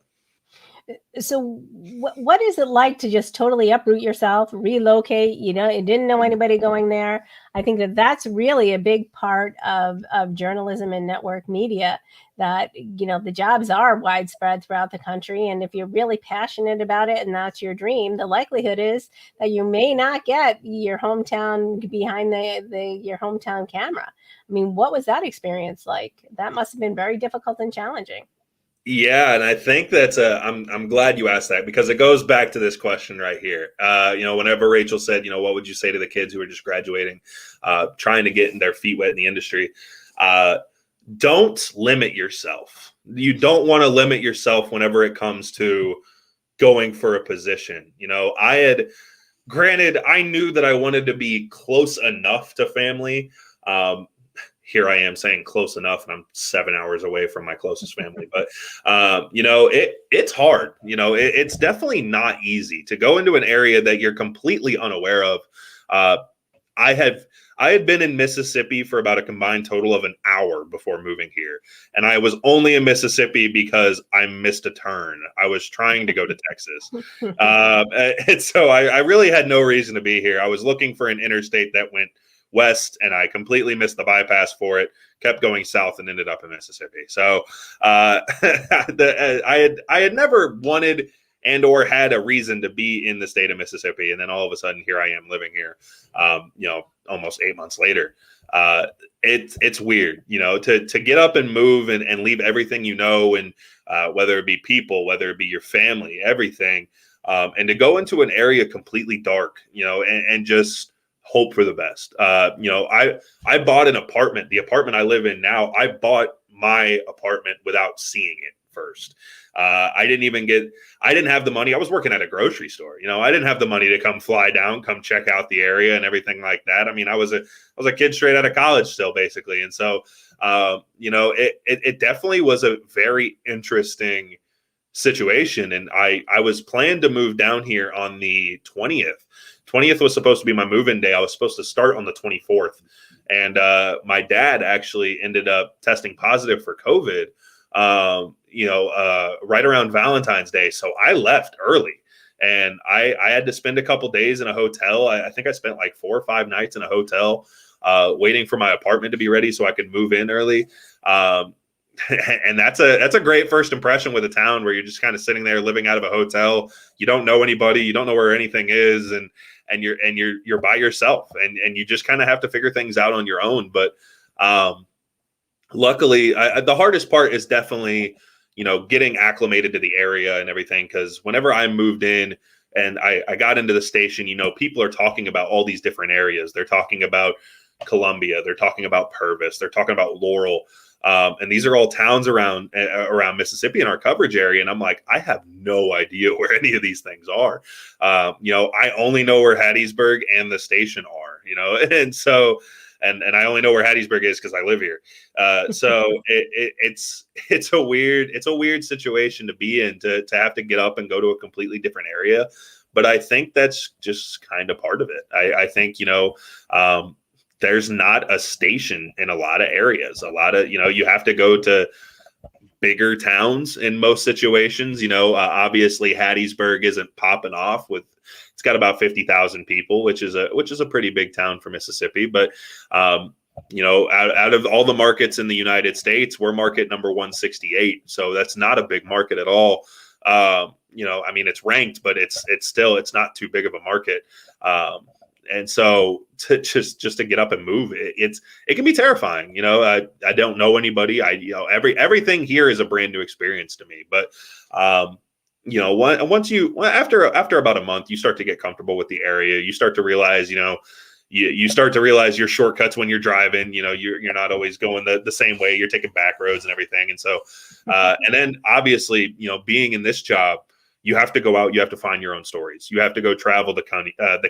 So what is it like to just totally uproot yourself, relocate? You didn't know anybody going there. I think that that's really a big part of journalism and network media, that the jobs are widespread throughout the country, and if you're really passionate about it and that's your dream, the likelihood is that you may not get your hometown behind your hometown camera. I mean, what was that experience like? That must have been very difficult and challenging. Yeah, and I think that's I'm glad you asked that, because it goes back to this question right here. Whenever Rachel said, what would you say to the kids who are just graduating, trying to get their feet wet in the industry? Don't limit yourself. You don't want to limit yourself whenever it comes to going for a position. Granted, I knew that I wanted to be close enough to family. Here I am saying close enough, and I'm 7 hours away from my closest family. But, it's hard. It's definitely not easy to go into an area that you're completely unaware of. I had been in Mississippi for about a combined total of an hour before moving here. And I was only in Mississippi because I missed a turn. I was trying to go to Texas. And so I really had no reason to be here. I was looking for an interstate that went west, and I completely missed the bypass for it, kept going south, and ended up in Mississippi. So I had never wanted and or had a reason to be in the state of Mississippi. And then all of a sudden, here I am living here, almost 8 months later. It's weird, to get up and move and leave everything, and whether it be people, whether it be your family, everything, and to go into an area completely dark, and just hope for the best. I bought an apartment. The apartment I live in now, I bought my apartment without seeing it first. I didn't have the money. I was working at a grocery store. I didn't have the money to come fly down, come check out the area and everything like that. I mean, I was a kid straight out of college still, basically. And so, it definitely was a very interesting situation. And I was planned to move down here on the 20th. 20th was supposed to be my move-in day. I was supposed to start on the 24th. And my dad actually ended up testing positive for COVID, right around Valentine's Day. So I left early, and I had to spend a couple days in a hotel. I think I spent like 4 or 5 nights in a hotel, waiting for my apartment to be ready so I could move in early. And that's a great first impression with a town where you're just kind of sitting there living out of a hotel. You don't know anybody, you don't know where anything is, and you're by yourself, and you just kind of have to figure things out on your own. But luckily, the hardest part is definitely, getting acclimated to the area and everything. Because whenever I moved in and I got into the station, people are talking about all these different areas. They're talking about Columbia. They're talking about Purvis. They're talking about Laurel. And these are all towns around Mississippi in our coverage area. And I'm like, I have no idea where any of these things are. I only know where Hattiesburg and the station are, and so, and I only know where Hattiesburg is because I live here. So it's a weird situation to be in, to have to get up and go to a completely different area. But I think that's just kind of part of it. I think, there's not a station in a lot of areas. You have to go to bigger towns in most situations. Obviously Hattiesburg isn't popping off it's got about 50,000 people, which is a pretty big town for Mississippi. But, out of all the markets in the United States, we're market number 168. So that's not a big market at all. It's ranked, but it's not too big of a market. And so just to get up and move, it can be terrifying. I don't know anybody. Everything here is a brand new experience to me. But after about a month, you start to get comfortable with the area. You start to realize, you start to realize your shortcuts when you're driving. You're not always going the same way. You're taking back roads and everything. And so, and then obviously, being in this job, you have to go out, you have to find your own stories. You have to go travel the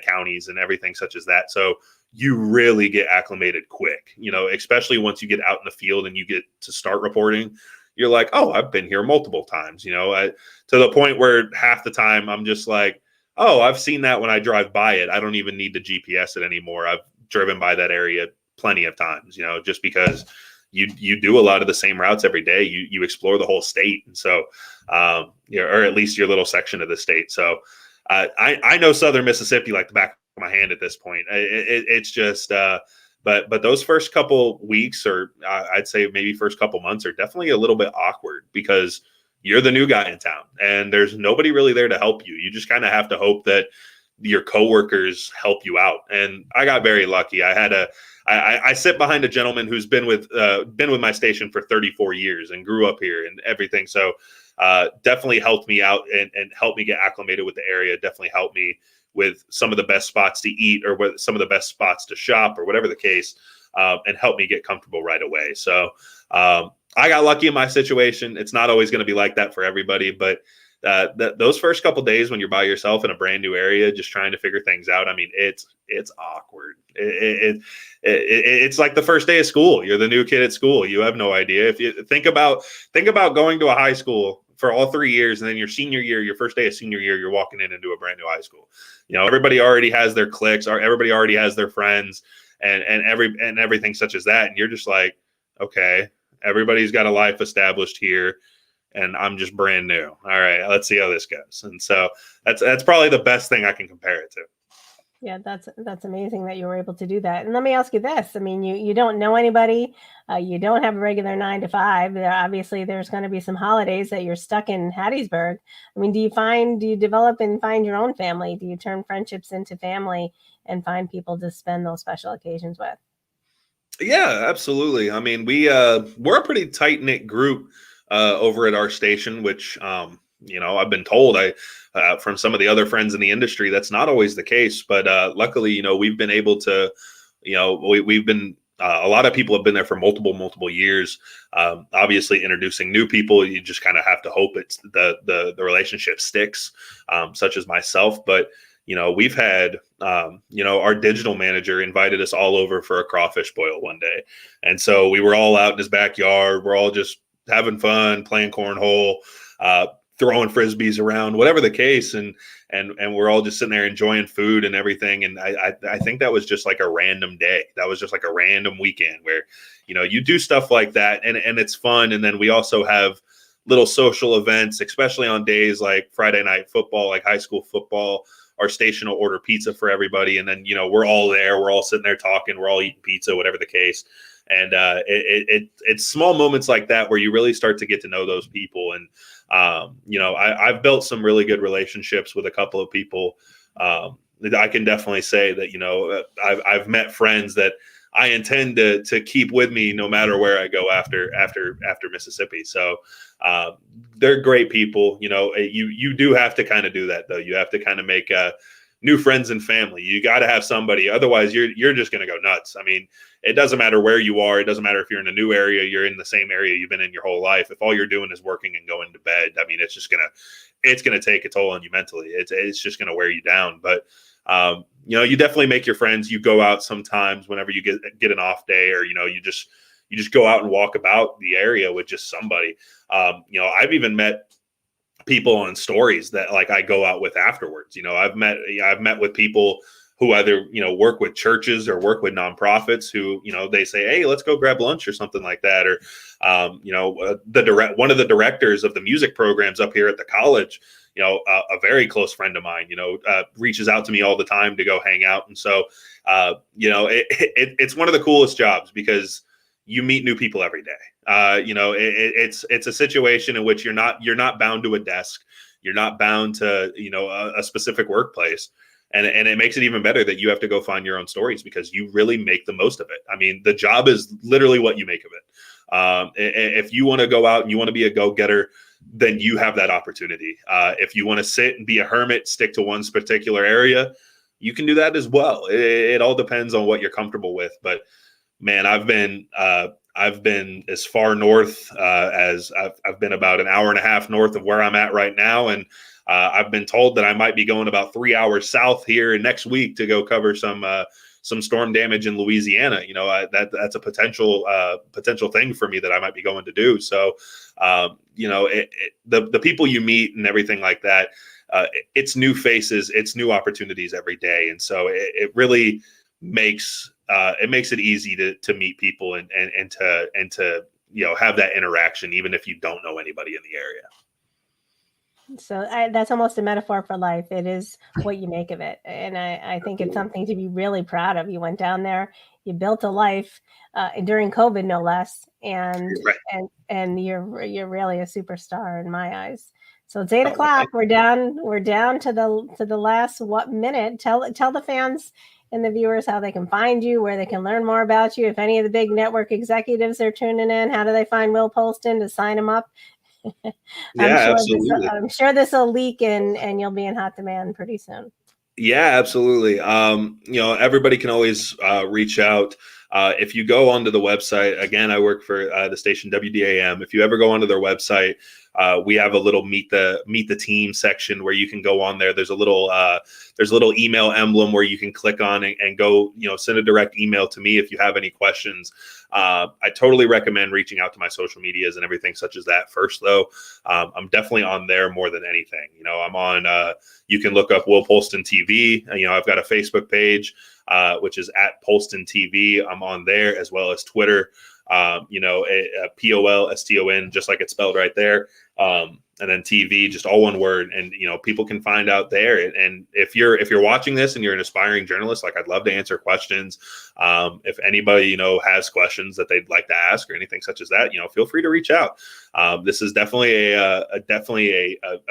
counties and everything such as that. So you really get acclimated quick, especially once you get out in the field and you get to start reporting. You're like, oh, I've been here multiple times, to the point where half the time I'm just like, oh, I've seen that when I drive by it. I don't even need to GPS it anymore. I've driven by that area plenty of times, just because you do a lot of the same routes every day. You explore the whole state, and so or at least your little section of the state. So I know Southern Mississippi like the back of my hand at this point. It's just but those first couple weeks, or I'd say maybe first couple months, are definitely a little bit awkward because you're the new guy in town and there's nobody really there to help you. You just kind of have to hope that your coworkers help you out. And I got very lucky. I sit behind a gentleman who's been with my station for 34 years and grew up here and everything. So definitely helped me out and helped me get acclimated with the area. Definitely helped me with some of the best spots to eat or some of the best spots to shop or whatever the case, and helped me get comfortable right away. So I got lucky in my situation. It's not always going to be like that for everybody, but those first couple days when you're by yourself in a brand new area, just trying to figure things out, I mean, it's awkward. It's like the first day of school. You're the new kid at school. You have no idea. If you think about going to a high school for all 3 years, and then your senior year, your first day of senior year, you're walking in into a brand new high school. Everybody already has their cliques, or everybody already has their friends, and everything such as that. And you're just like, okay, everybody's got a life established here, and I'm just brand new. All right, let's see how this goes. And so that's probably the best thing I can compare it to. Yeah, that's amazing that you were able to do that. And let me ask you this. I mean, you don't know anybody. You don't have a regular 9 to 5. Obviously, there's going to be some holidays that you're stuck in Hattiesburg. I mean, do you develop and find your own family? Do you turn friendships into family and find people to spend those special occasions with? Yeah, absolutely. I mean, we're a pretty tight-knit group over at our station, which I've been told from some of the other friends in the industry that's not always the case. But luckily, we've been able to, we've been a lot of people have been there for multiple years. Obviously, introducing new people, you just kind of have to hope it's the relationship sticks, such as myself. But we've had, our digital manager invited us all over for a crawfish boil one day. And so we were all out in his backyard. We're all just having fun, playing cornhole, throwing Frisbees around, whatever the case. And we're all just sitting there enjoying food and everything. And I think that was just like a random day. That was just like a random weekend where, you do stuff like that and it's fun. And then we also have little social events, especially on days like Friday night football, like high school football. Our station will order pizza for everybody. And then, we're all there. We're all sitting there talking. We're all eating pizza, whatever the case. And it's small moments like that where you really start to get to know those people. And, I've built some really good relationships with a couple of people. I can definitely say that, I've met friends that I intend to keep with me no matter where I go after Mississippi. So they're great people. You do have to kind of do that, though. You have to kind of make new friends and family. You got to have somebody. Otherwise, you're just going to go nuts. I mean, it doesn't matter where you are. It doesn't matter if you're in a new area, you're in the same area you've been in your whole life. If all you're doing is working and going to bed, I mean, it's going to take a toll on you mentally. It's just going to wear you down. But, you definitely make your friends. You go out sometimes whenever you get an off day, or, you just go out and walk about the area with just somebody. I've even met people on stories that like I go out with afterwards. I've met with people who either, work with churches or work with nonprofits who, they say, hey, let's go grab lunch or something like that. Or, one of the directors of the music programs up here at the college, a very close friend of mine, reaches out to me all the time to go hang out. And so, it's one of the coolest jobs because you meet new people every day. It's a situation in which you're not bound to a desk. You're not bound to, a specific workplace. And it makes it even better that you have to go find your own stories because you really make the most of it. I mean, the job is literally what you make of it. If you want to go out and you want to be a go-getter, then you have that opportunity. If you want to sit and be a hermit, stick to one particular area, you can do that as well. It all depends on what you're comfortable with. But man, I've been as far north as I've been about an hour and a half north of where I'm at right now. And I've been told that I might be going about 3 hours south here next week to go cover some storm damage in Louisiana. That's a potential thing for me that I might be going to do. So, the people you meet and everything like that, it's new faces, it's new opportunities every day. And so it really makes it makes it easy to meet people and to have that interaction, even if you don't know anybody in the area. So that's almost a metaphor for life. It is what you make of it. And I think it's something to be really proud of. You went down there, you built a life during COVID, no less. And Right. and you're really a superstar in my eyes. So it's 8:00. We're down to the last minute. Tell the fans and the viewers how they can find you, where they can learn more about you. If any of the big network executives are tuning in, how do they find Will Polston to sign him up? Yeah, absolutely. I'm sure this will leak and you'll be in hot demand pretty soon. Yeah, absolutely. Everybody can always reach out. If you go onto the website, again, I work for the station WDAM. If you ever go onto their website, we have a little meet the team section where you can go on there. There's a little email emblem where you can click on and go, send a direct email to me if you have any questions. I totally recommend reaching out to my social medias and everything such as that first, though. I'm definitely on there more than anything. I'm on, you can look up Will Polston TV. I've got a Facebook page, which is at Polston TV. I'm on there as well as Twitter. POLSTON, just like it's spelled right there. And then TV, just all one word. And, people can find out there. And if you're watching this and you're an aspiring journalist, like, I'd love to answer questions. If anybody, has questions that they'd like to ask or anything such as that, feel free to reach out. This is definitely a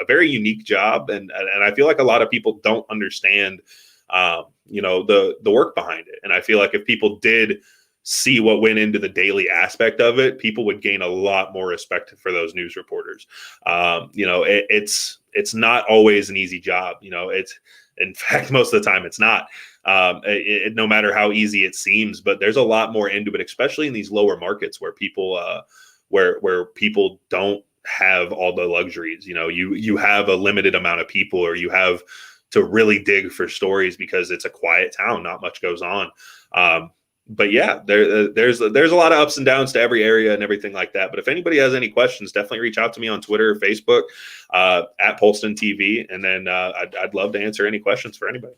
very unique job. And I feel like a lot of people don't understand, the work behind it. And I feel like if people did see what went into the daily aspect of it, people would gain a lot more respect for those news reporters. It's not always an easy job. It's, in fact, most of the time it's not, no matter how easy it seems, but there's a lot more into it, especially in these lower markets where people, where people don't have all the luxuries. You have a limited amount of people, or you have to really dig for stories because it's a quiet town. Not much goes on. But yeah, there's a lot of ups and downs to every area and everything like that. But if anybody has any questions, definitely reach out to me on Twitter, Facebook, at Polston TV, and then I'd love to answer any questions for anybody.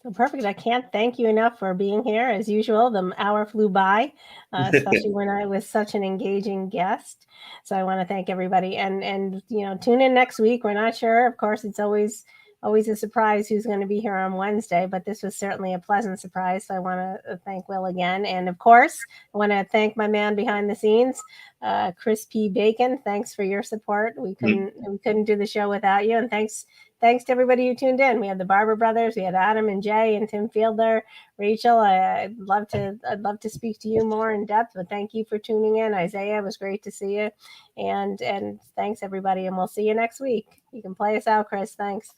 Well, perfect. I can't thank you enough for being here. As usual, the hour flew by, especially when I was such an engaging guest. So I want to thank everybody, and tune in next week. We're not sure. Of course, it's always a surprise who's going to be here on Wednesday, but this was certainly a pleasant surprise. So I want to thank Will again. And of course, I want to thank my man behind the scenes, Chris P. Bacon. Thanks for your support. We couldn't do the show without you. And thanks to everybody who tuned in. We had the Barber brothers, we had Adam and Jay and Tim Fielder, Rachel. I'd love to speak to you more in depth, but thank you for tuning in. Isaiah, it was great to see you. And thanks everybody. And we'll see you next week. You can play us out, Chris. Thanks.